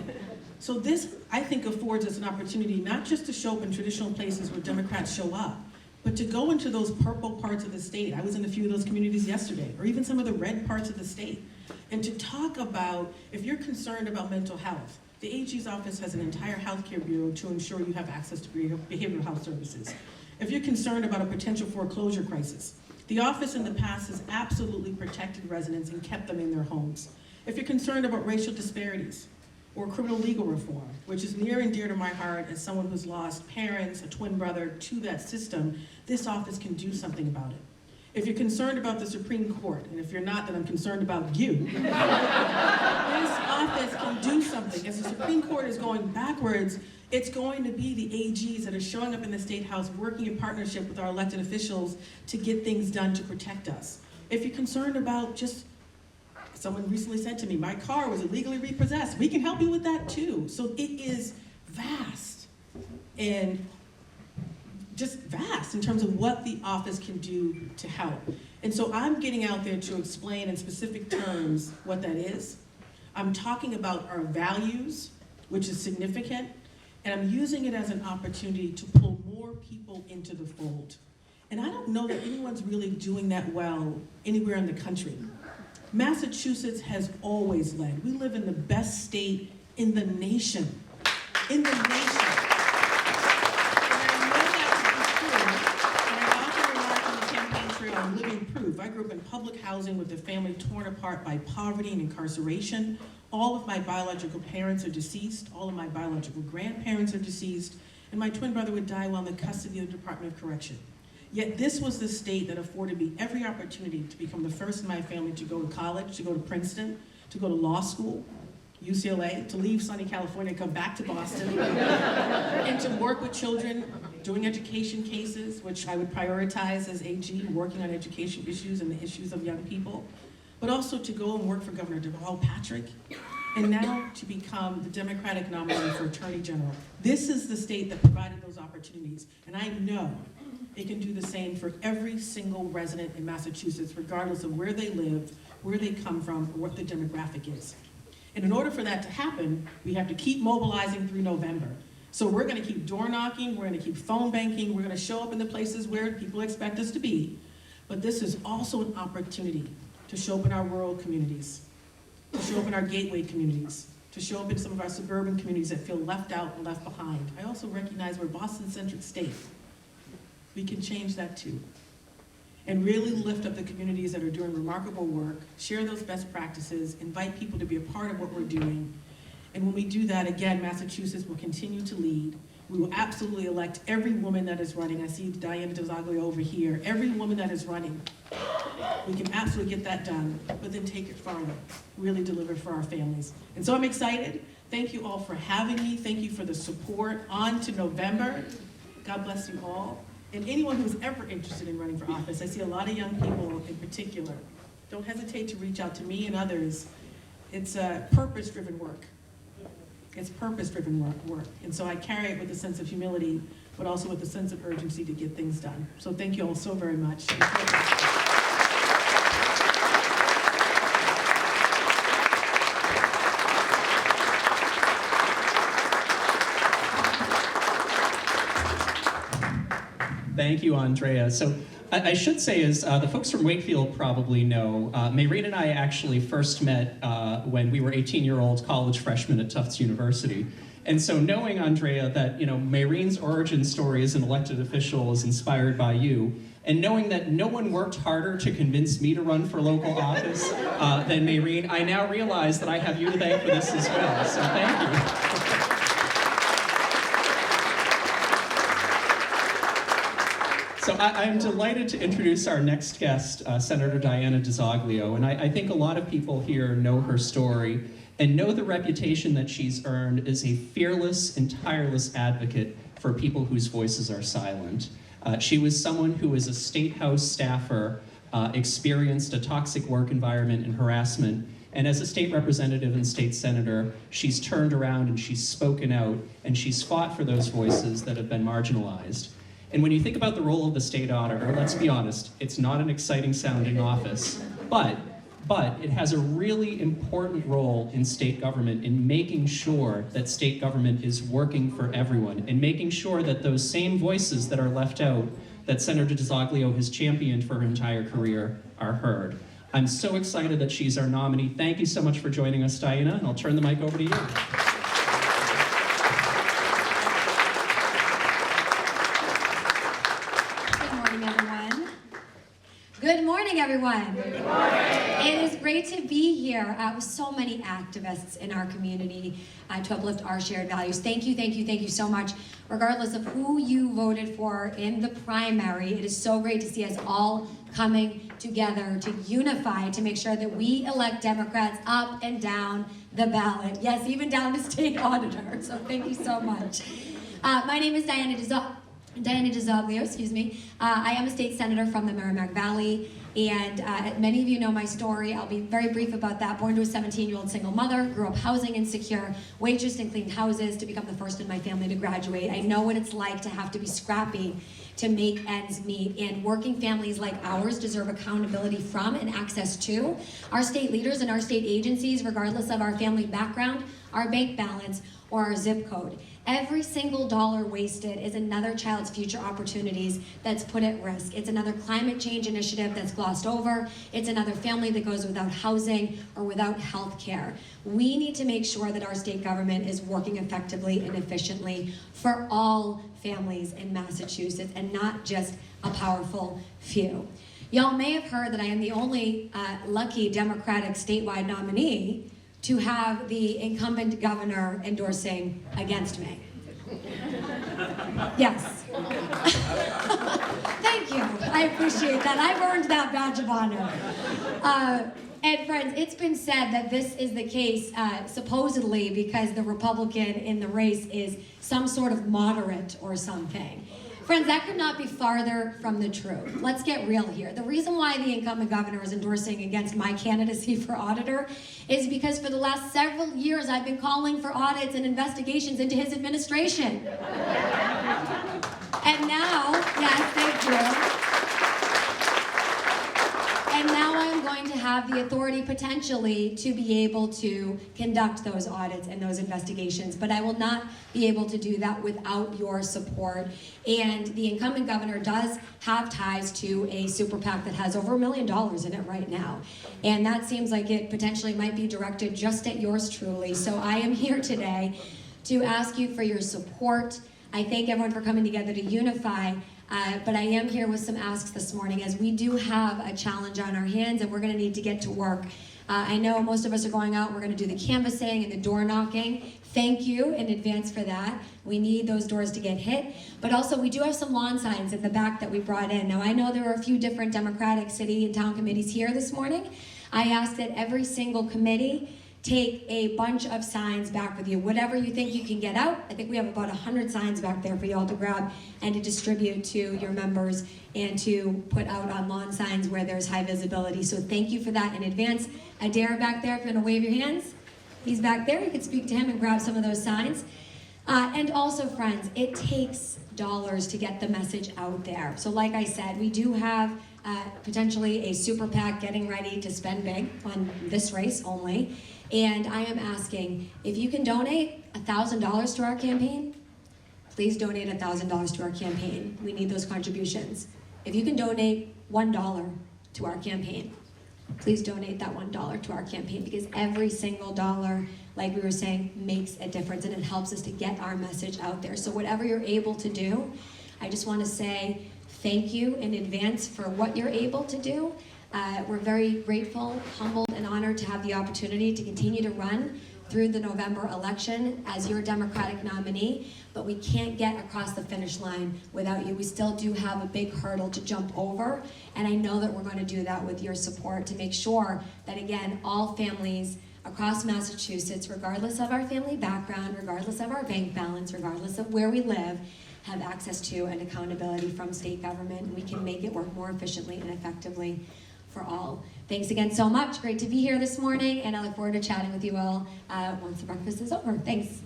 So this, I think, affords us an opportunity not just to show up in traditional places where Democrats show up, but to go into those purple parts of the state. I was in a few of those communities yesterday, or even some of the red parts of the state, and to talk about, if you're concerned about mental health, the AG's office has an entire healthcare bureau to ensure you have access to behavioral health services. If you're concerned about a potential foreclosure crisis, the office in the past has absolutely protected residents and kept them in their homes. If you're concerned about racial disparities or criminal legal reform, which is near and dear to my heart as someone who's lost parents, a twin brother to that system, this office can do something about it. If you're concerned about the Supreme Court, and if you're not, then I'm concerned about you, this office can do something. As the Supreme Court is going backwards, it's going to be the AGs that are showing up in the State House, working in partnership with our elected officials to get things done to protect us. If you're concerned about just, someone recently said to me, my car was illegally repossessed, we can help you with that too. So it is vast and just vast in terms of what the office can do to help. And so I'm getting out there to explain in specific terms what that is. I'm talking about our values, which is significant, and I'm using it as an opportunity to pull more people into the fold. And I don't know that anyone's really doing that well anywhere in the country. Massachusetts has always led. We live in the best state in the nation. In the nation. I'm living proof. I grew up in public housing with a family torn apart by poverty and incarceration. All of my biological parents are deceased. All of my biological grandparents are deceased. And my twin brother would die while in the custody of the Department of Correction. Yet this was the state that afforded me every opportunity to become the first in my family to go to college, to go to Princeton, to go to law school, UCLA, to leave sunny California, come back to Boston, and to work with children, doing education cases, which I would prioritize as AG, working on education issues and the issues of young people, but also to go and work for Governor Deval Patrick, and now to become the Democratic nominee for Attorney General. This is the state that provided those opportunities, and I know it can do the same for every single resident in Massachusetts, regardless of where they live, where they come from, or what their demographic is. And in order for that to happen, we have to keep mobilizing through November. So we're gonna keep door knocking, we're gonna keep phone banking, we're gonna show up in the places where people expect us to be. But this is also an opportunity to show up in our rural communities, to show up in our gateway communities, to show up in some of our suburban communities that feel left out and left behind. I also recognize we're a Boston-centric state. We can change that too. And really lift up the communities that are doing remarkable work, share those best practices, invite people to be a part of what we're doing. And when we do that, again, Massachusetts will continue to lead. We will absolutely elect every woman that is running. I see Diana DeZoglio over here. Every woman that is running. We can absolutely get that done, but then take it farther, really deliver for our families. And so I'm excited. Thank you all for having me. Thank you for the support. On to November. God bless you all. And anyone who's ever interested in running for office, I see a lot of young people in particular. Don't hesitate to reach out to me and others. It's a purpose-driven work. It's purpose-driven work. And so I carry it with a sense of humility, but also with a sense of urgency to get things done. So thank you all so very much. Thank you, Andrea. So I should say, as the folks from Wakefield probably know, Maureen and I actually first met when we were 18-year-old college freshmen at Tufts University. And so knowing, Andrea, that Maureen's origin story as an elected official is inspired by you, and knowing that no one worked harder to convince me to run for local office than Maureen, I now realize that I have you to thank for this as well. So thank you. So I'm delighted to introduce our next guest, Senator Diana DeZoglio, and I think a lot of people here know her story and know the reputation that she's earned as a fearless and tireless advocate for people whose voices are silent. She was someone who, as a State House staffer, experienced a toxic work environment and harassment, and as a state representative and state senator, she's turned around and she's spoken out, and she's fought for those voices that have been marginalized. And when you think about the role of the state auditor, let's be honest, it's not an exciting sounding office, but it has a really important role in state government in making sure that state government is working for everyone, and making sure that those same voices that are left out that Senator DeZoglio has championed for her entire career are heard. I'm so excited that she's our nominee. Thank you so much for joining us, Diana, and I'll turn the mic over to you. Good morning, everyone. Good morning. It is great to be here with so many activists in our community to uplift our shared values. Thank you so much. Regardless of who you voted for in the primary, it is so great to see us all coming together to unify to make sure that we elect Democrats up and down the ballot. Yes, even down the state auditor. So thank you so much. My name is Diana DeZoglio, excuse me. I am a state senator from the Merrimack Valley, and many of you know my story. I'll be very brief about that. Born to a 17-year-old single mother, grew up housing insecure, waitressed and cleaned houses to become the first in my family to graduate. I know what it's like to have to be scrappy to make ends meet, and working families like ours deserve accountability from and access to our state leaders and our state agencies, regardless of our family background, our bank balance, or our zip code. Every single dollar wasted is another child's future opportunities that's put at risk. It's another climate change initiative that's glossed over. It's another family that goes without housing or without health care. We need to make sure that our state government is working effectively and efficiently for all families in Massachusetts and not just a powerful few. Y'all may have heard that I am the only lucky Democratic statewide nominee to have the incumbent governor endorsing against me. Yes. Thank you. I appreciate that. I've earned that badge of honor. And friends, it's been said that this is the case supposedly because the Republican in the race is some sort of moderate or something. Friends, that could not be farther from the truth. Let's get real here. The reason why the incumbent governor is endorsing against my candidacy for auditor is because for the last several years I've been calling for audits and investigations into his administration. And now, yes, thank you. And now I'm am going to have the authority potentially to be able to conduct those audits and those investigations, but I will not be able to do that without your support. And the incumbent governor does have ties to a super PAC that has over $1 million in it right now. And that seems like it potentially might be directed just at yours truly. So I am here today to ask you for your support. I thank everyone for coming together to unify. But I am here with some asks this morning, as we do have a challenge on our hands and we're going to need to get to work. I know most of us are going out, we're going to do the canvassing and the door knocking. Thank you in advance for that. We need those doors to get hit. But also we do have some lawn signs in the back that we brought in. Now I know there are a few different Democratic city and town committees here this morning. I ask that every single committee take a bunch of signs back with you. Whatever you think you can get out. I think we have about 100 signs back there for you all to grab and to distribute to your members and to put out on lawn signs where there's high visibility. So thank you for that in advance. Adair back there, if you want to wave your hands. He's back there. You can speak to him and grab some of those signs. And also, friends, it takes dollars to get the message out there. So like I said, we do have potentially a super PAC getting ready to spend big on this race only. And I am asking, if you can donate $1,000 to our campaign, please donate $1,000 to our campaign. We need those contributions. If you can donate $1 to our campaign, please donate that $1 to our campaign, because every single dollar, like we were saying, makes a difference and it helps us to get our message out there. So whatever you're able to do, I just want to say thank you in advance for what you're able to do. We're very grateful, humbled, and honored to have the opportunity to continue to run through the November election as your Democratic nominee, but we can't get across the finish line without you. We still do have a big hurdle to jump over, and I know that we're going to do that with your support to make sure that, again, all families across Massachusetts, regardless of our family background, regardless of our bank balance, regardless of where we live, have access to and accountability from state government, and we can make it work more efficiently and effectively for all. Thanks again so much. Great to be here this morning, and I look forward to chatting with you all once the breakfast is over. Thanks.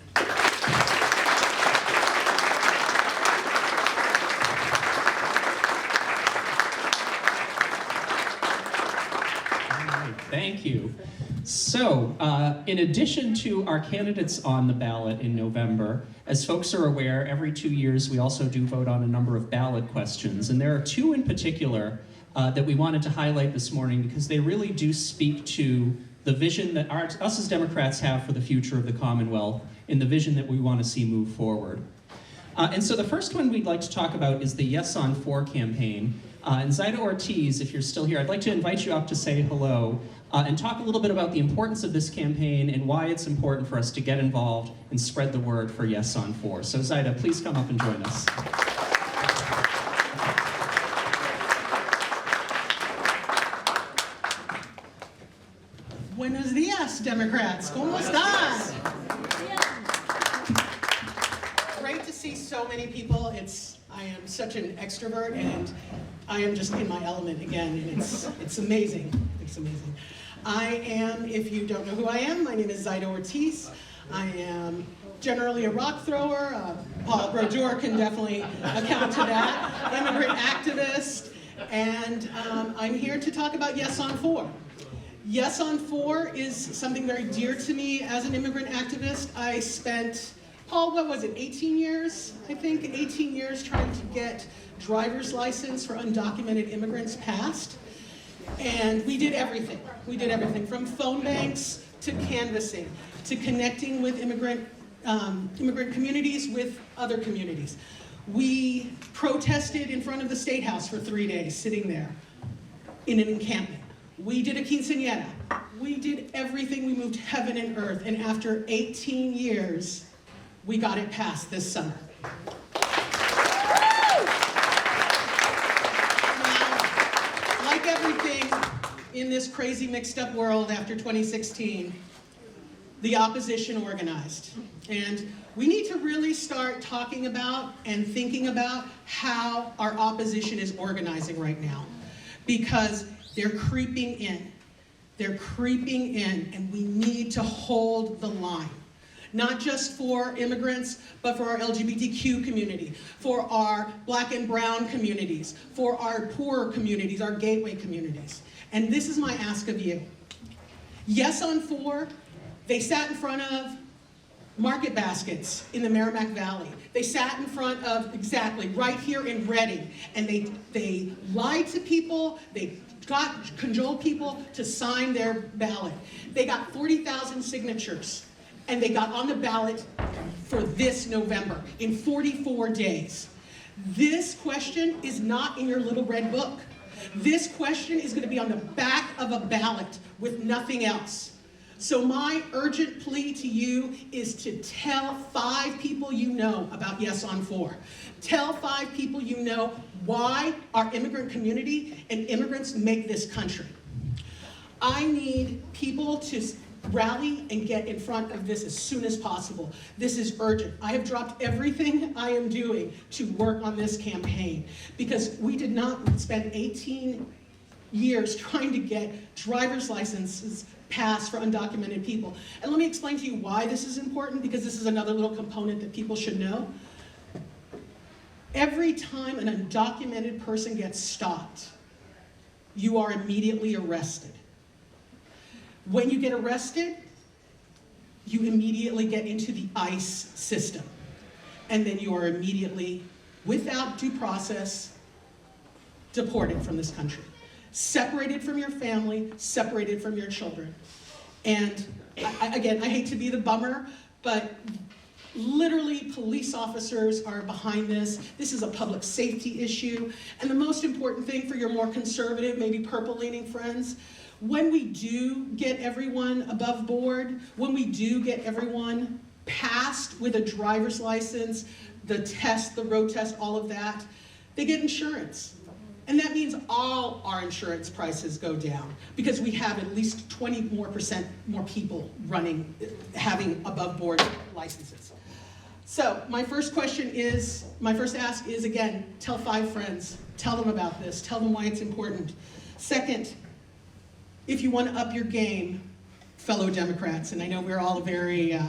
Thank you. So, in addition to our candidates on the ballot in November, as folks are aware, every 2 years we also do vote on a number of ballot questions, and there are two in particular that we wanted to highlight this morning because they really do speak to the vision that us as Democrats have for the future of the Commonwealth and the vision that we want to see move forward. And so the first one we'd like to talk about is the Yes on 4 campaign. And Zaida Ortiz, if you're still here, I'd like to invite you up to say hello and talk a little bit about the importance of this campaign and why it's important for us to get involved and spread the word for Yes on 4. So Zaida, please come up and join us. Buenos días, Democrats. ¿Cómo están? Great to see so many people. I am such an extrovert, and I am just in my element again, and it's amazing. It's amazing. I am, if you don't know who I am, my name is Zaida Ortiz. I am generally a rock thrower. Paul Brodeur can definitely account to that. Immigrant activist, and I'm here to talk about Yes on 4. Yes on 4 is something very dear to me as an immigrant activist. I spent, Paul, what was it, 18 years, I think? 18 years trying to get driver's license for undocumented immigrants passed. And we did everything. We did everything from phone banks to canvassing, to connecting with immigrant communities with other communities. We protested in front of the State House for 3 days, sitting there in an encampment. We did a quinceañera. We did everything. We moved heaven and earth. And after 18 years, we got it passed this summer. Now, like everything in this crazy mixed up world after 2016, the opposition organized. And we need to really start talking about and thinking about how our opposition is organizing right now. Because they're creeping in. They're creeping in, and we need to hold the line. not just for immigrants, but for our LGBTQ community, for our Black and brown communities, for our poorer communities, our gateway communities. And this is my ask of you. Yes on 4, they sat in front of market baskets in the Merrimack Valley. They sat in front of, exactly, right here in Reading, and they lied to people, they cajoled people to sign their ballot. They got 40,000 signatures, and they got on the ballot for this November, in 44 days. This question is not in your little red book. This question is going to be on the back of a ballot with nothing else. So my urgent plea to you is to tell 5 people you know about Yes on 4. Tell 5 people you know why our immigrant community and immigrants make this country. I need people to rally and get in front of this as soon as possible. This is urgent. I have dropped everything I am doing to work on this campaign because we did not spend 18 years trying to get driver's licenses passed for undocumented people. And let me explain to you why this is important, because this is another little component that people should know. Every time an undocumented person gets stopped, you are immediately arrested. When you get arrested, you immediately get into the ICE system. And then you are immediately, without due process, deported from this country. Separated from your family, separated from your children. And again, I hate to be the bummer, but literally police officers are behind this. This is a public safety issue. And the most important thing for your more conservative, maybe purple-leaning friends, when we do get everyone above board, when we do get everyone passed with a driver's license, the test, the road test, all of that, they get insurance. And that means all our insurance prices go down because we have at least 20% more people having above board licenses. So my first ask is, again, tell 5 friends, tell them about this, tell them why it's important. Second, if you want to up your game, fellow Democrats, and I know we're all very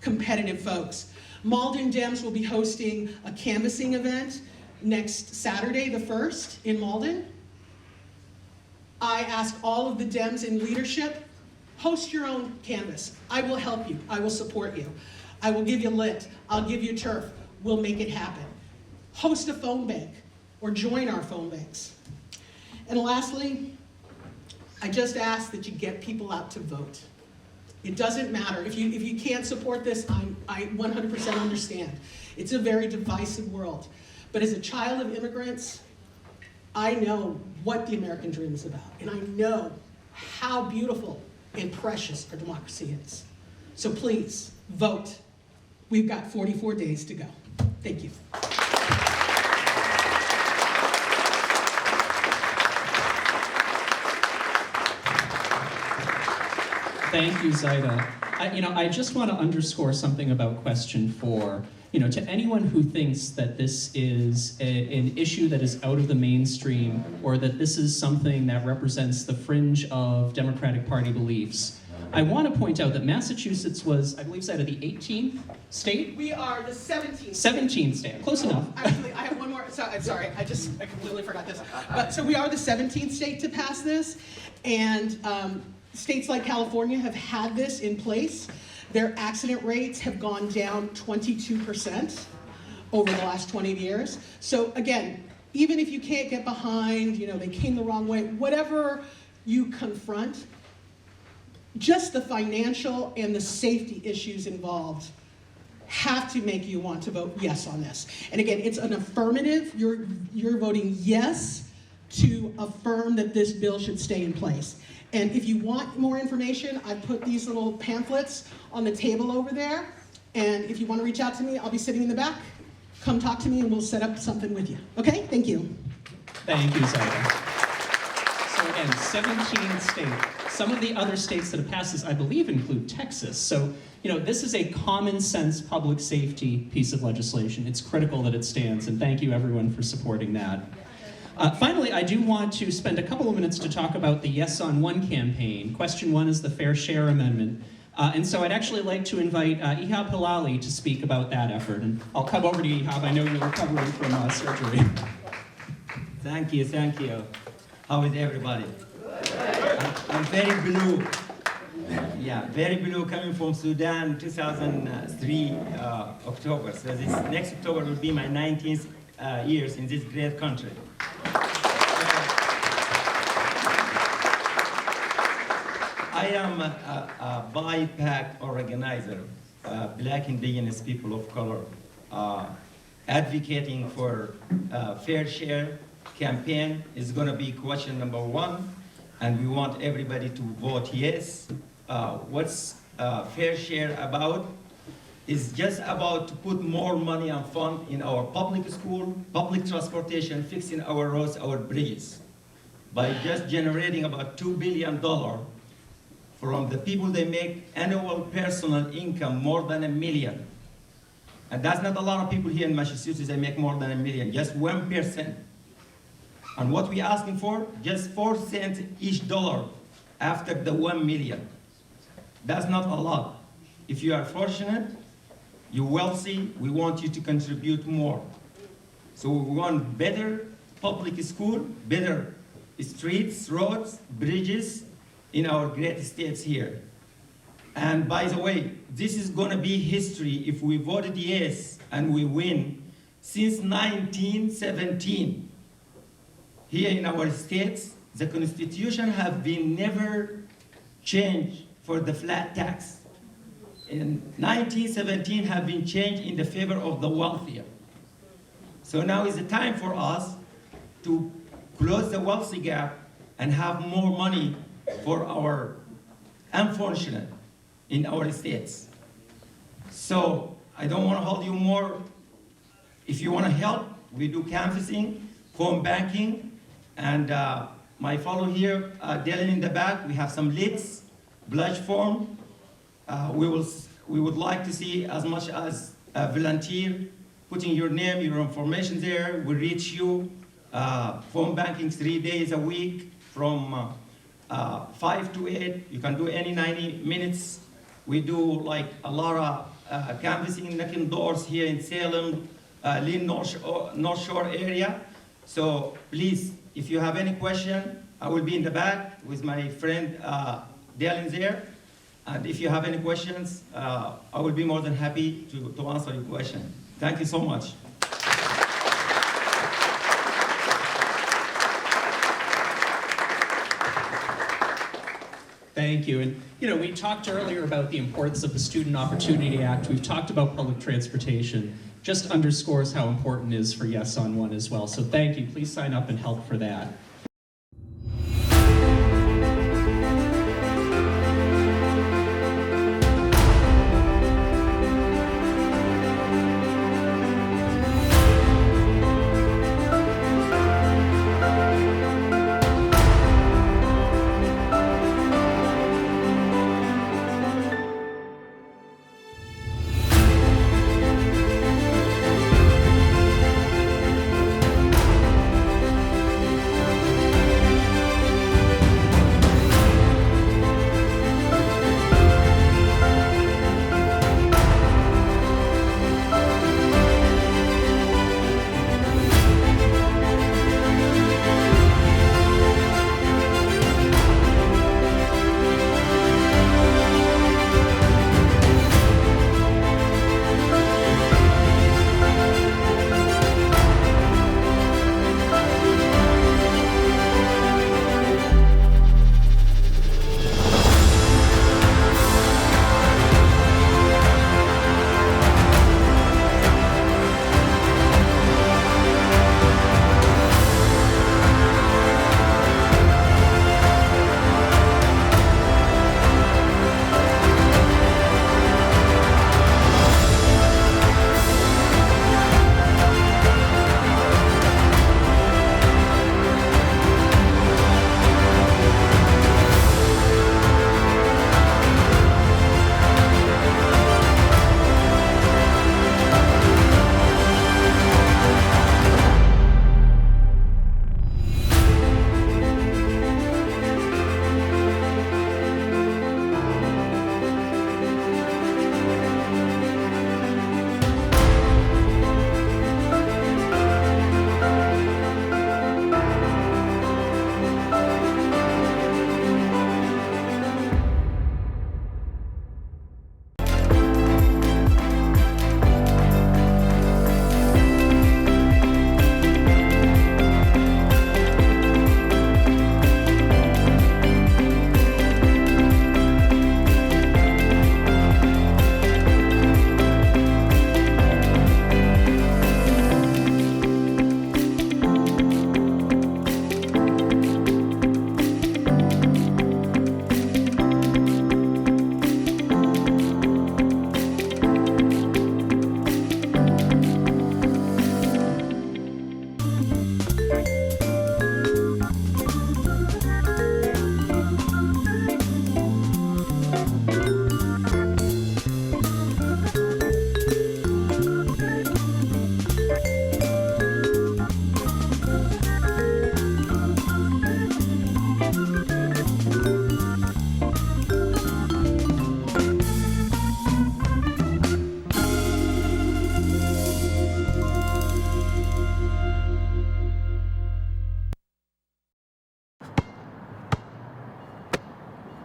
competitive folks, Malden Dems will be hosting a canvassing event next Saturday, the 1st, in Malden. I ask all of the Dems in leadership, host your own canvas. I will help you. I will support you. I will give you lit. I'll give you turf. We'll make it happen. Host a phone bank or join our phone banks. And lastly, I just ask that you get people out to vote. It doesn't matter. If you can't support this, I 100% understand. It's a very divisive world. But as a child of immigrants, I know what the American dream is about. And I know how beautiful and precious our democracy is. So please, vote. We've got 44 days to go. Thank you. Thank you, Zaida. I just want to underscore something about question 4. To anyone who thinks that this is an issue that is out of the mainstream or that this is something that represents the fringe of Democratic Party beliefs, I want to point out that Massachusetts was, I believe, the 18th state? We are the 17th. 17th state, close enough. Actually, I have one more. I'm sorry, I completely forgot this. So we are the 17th state to pass this, and states like California have had this in place. Their accident rates have gone down 22% over the last 20 years. So again, even if you can't get behind, they came the wrong way, whatever you confront, just the financial and the safety issues involved have to make you want to vote yes on this. And again, it's an affirmative. You're voting yes to affirm that this bill should stay in place. And if you want more information, I put these little pamphlets on the table over there. And if you want to reach out to me, I'll be sitting in the back. Come talk to me and we'll set up something with you. Okay? Thank you. Thank you, Zaida. So again, 17 states. Some of the other states that have passed this, I believe, include Texas. So, this is a common sense public safety piece of legislation. It's critical that it stands, and thank you everyone for supporting that. Finally, I do want to spend a couple of minutes to talk about the Yes on 1 campaign. Question 1 is the Fair Share Amendment. And so I'd actually like to invite Ihab Hilali to speak about that effort. And I'll come over to Ihab. I know you're recovering from surgery. Thank you, thank you. How is everybody? I'm very blue. Yeah, very blue, coming from Sudan, 2003 October. So this next October will be my 19th years in this great country. I am a BIPAC organizer, Black Indigenous People of Color, advocating for fair share campaign is going to be question number 1, and we want everybody to vote yes. What's fair share about? Is just about to put more money and fund in our public school, public transportation, fixing our roads, our bridges, by just generating about $2 billion from the people they make annual personal income more than $1 million. And that's not a lot of people here in Massachusetts that make more than $1 million, just 1%. And what we're asking for, just 4 cents each dollar after the 1 million. That's not a lot. If you are fortunate, you're wealthy, we want you to contribute more. So we want better public school, better streets, roads, bridges in our great states here. And by the way, this is gonna be history if we voted yes and we win. Since 1917, here in our states, the Constitution have been never changed for the flat tax. In 1917 have been changed in the favor of the wealthier. So now is the time for us to close the wealthy gap and have more money for our unfortunate in our states. So I don't want to hold you more. If you want to help, we do canvassing, phone banking, and my fellow here, Dylan in the back, we have some lids, blush form. We would like to see as much as a volunteer, putting your name, your information there. We reach you. Phone banking 3 days a week from 5 to 8. You can do any 90 minutes. We do like a lot of canvassing, knocking doors here in Salem, Lynn North Shore area. So please, if you have any question, I will be in the back with my friend Dylan there. And if you have any questions, I will be more than happy to answer your question. Thank you so much. Thank you. And we talked earlier about the importance of the Student Opportunity Act. We've talked about public transportation. Just underscores how important it is for Yes on One as well. So thank you. Please sign up and help for that.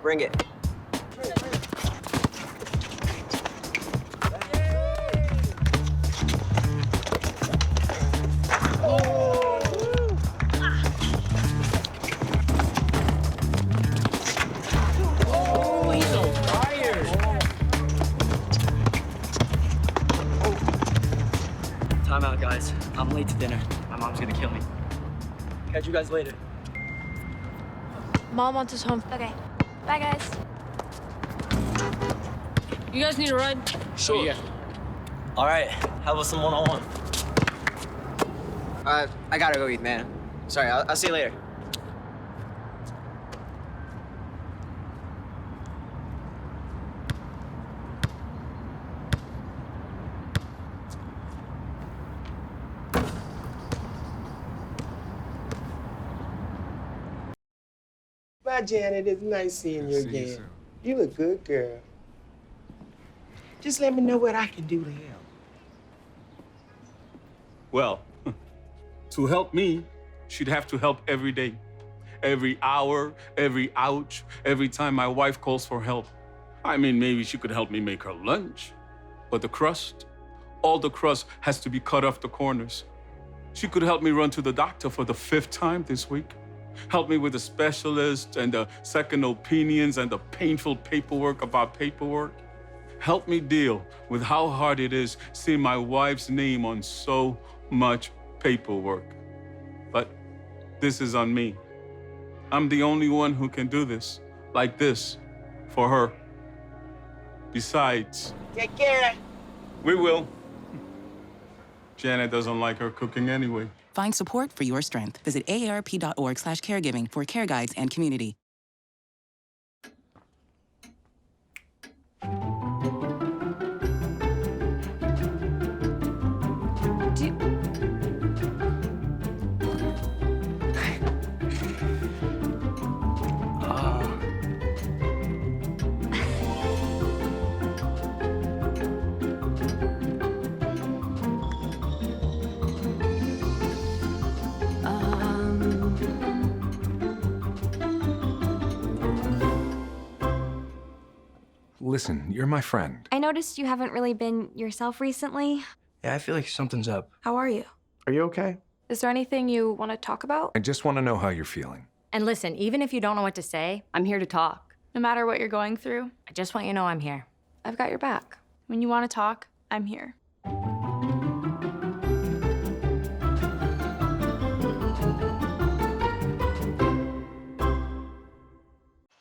Bring it. Time out, guys. I'm late to dinner. My mom's gonna kill me. Catch you guys later. Mom wants us home. Okay. Bye, guys. You guys need a ride? Sure. Yeah. All right. How about some one-on-one? I gotta go eat, man. Sorry. I'll see you later. Bye, Janet. It's nice seeing you again. You a good girl. Just let me know what I can do to help. Well, to help me, she'd have to help every day. Every hour, every ouch, every time my wife calls for help. I mean, maybe she could help me make her lunch. But the crust, all the crust has to be cut off the corners. She could help me run to the doctor for the 5th time this week. Help me with the specialist and the second opinions and the painful paperwork about paperwork. Help me deal with how hard it is seeing my wife's name on so much paperwork. But this is on me. I'm the only one who can do this, like this, for her. Besides, Take care. we will. Janet doesn't like her cooking anyway. Find support for your strength. Visit aarp.org/caregiving for care guides and community. Listen, you're my friend. I noticed you haven't really been yourself recently. Yeah, I feel like something's up. How are you? Are you okay? Is there anything you want to talk about? I just want to know how you're feeling. And listen, even if you don't know what to say, I'm here to talk. No matter what you're going through, I just want you to know I'm here. I've got your back. When you want to talk, I'm here.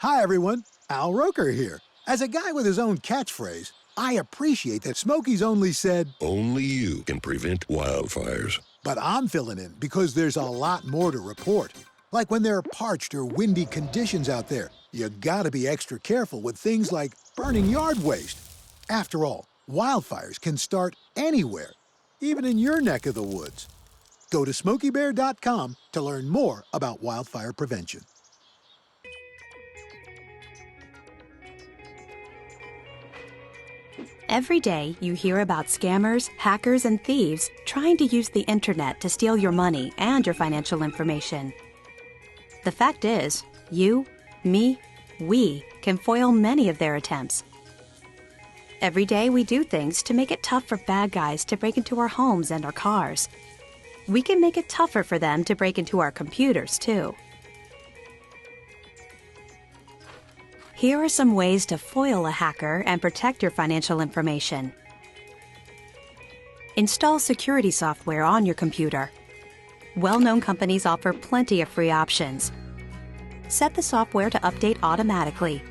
Hi, everyone. Al Roker here. As a guy with his own catchphrase, I appreciate that Smokey's only said, "Only you can prevent wildfires." but I'm filling in because there's a lot more to report. Like when there are parched or windy conditions out there, you gotta be extra careful with things like burning yard waste. After all, wildfires can start anywhere, even in your neck of the woods. Go to SmokeyBear.com to learn more about wildfire prevention. Every day, you hear about scammers, hackers, and thieves trying to use the internet to steal your money and your financial information. The fact is, you, me, we can foil many of their attempts. Every day, we do things to make it tough for bad guys to break into our homes and our cars. We can make it tougher for them to break into our computers, too. Here are some ways to foil a hacker and protect your financial information. Install security software on your computer. Well-known companies offer plenty of free options. Set the software to update automatically,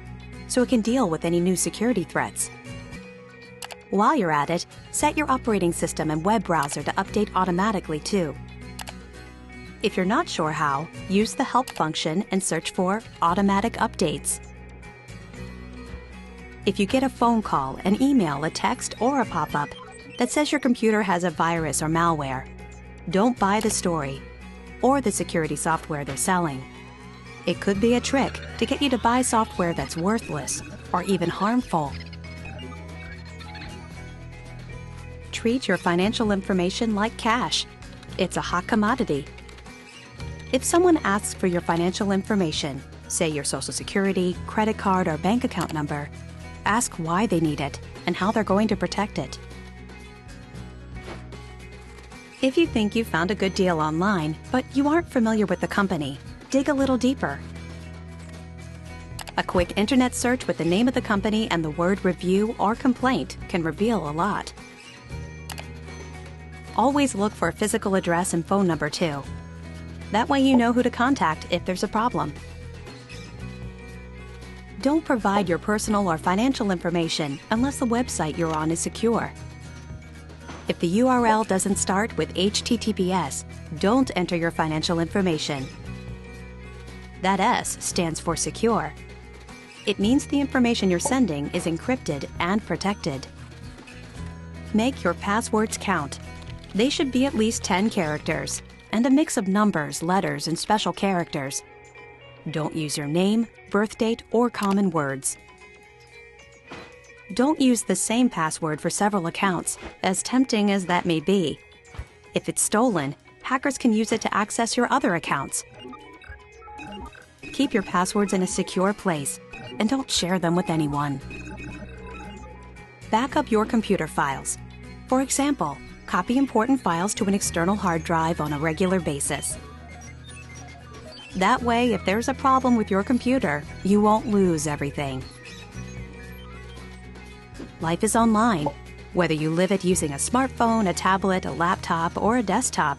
so it can deal with any new security threats. While you're at it, set your operating system and web browser to update automatically too. If you're not sure how, use the help function and search for automatic updates. If you get a phone call, an email, a text, or a pop-up that says your computer has a virus or malware, don't buy the story or the security software they're selling. It could be a trick to get you to buy software that's worthless or even harmful. Treat your financial information like cash. It's a hot commodity. If someone asks for your financial information, say your social security, credit card, or bank account number, ask why they need it and how they're going to protect it. If you think you found a good deal online, but you aren't familiar with the company, dig a little deeper. A quick internet search with the name of the company and the word review or complaint can reveal a lot. Always look for a physical address and phone number too. That way you know who to contact if there's a problem. Don't provide your personal or financial information unless the website you're on is secure. If the URL doesn't start with HTTPS, don't enter your financial information. That S stands for secure. It means the information you're sending is encrypted and protected. Make your passwords count. They should be at least 10 characters, and a mix of numbers, letters, and special characters. Don't use your name, birth date, or common words. Don't use the same password for several accounts, as tempting as that may be. If it's stolen, hackers can use it to access your other accounts. Keep your passwords in a secure place, and don't share them with anyone. Back up your computer files. For example, copy important files to an external hard drive on a regular basis. That way, if there's a problem with your computer, you won't lose everything. Life is online, whether you live it using a smartphone, a tablet, a laptop, or a desktop.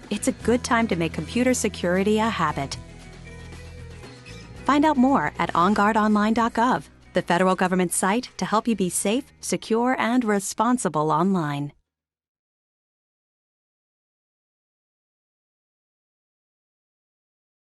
It's a good time to make computer security a habit. Find out more at onguardonline.gov, the federal government site to help you be safe, secure, and responsible online.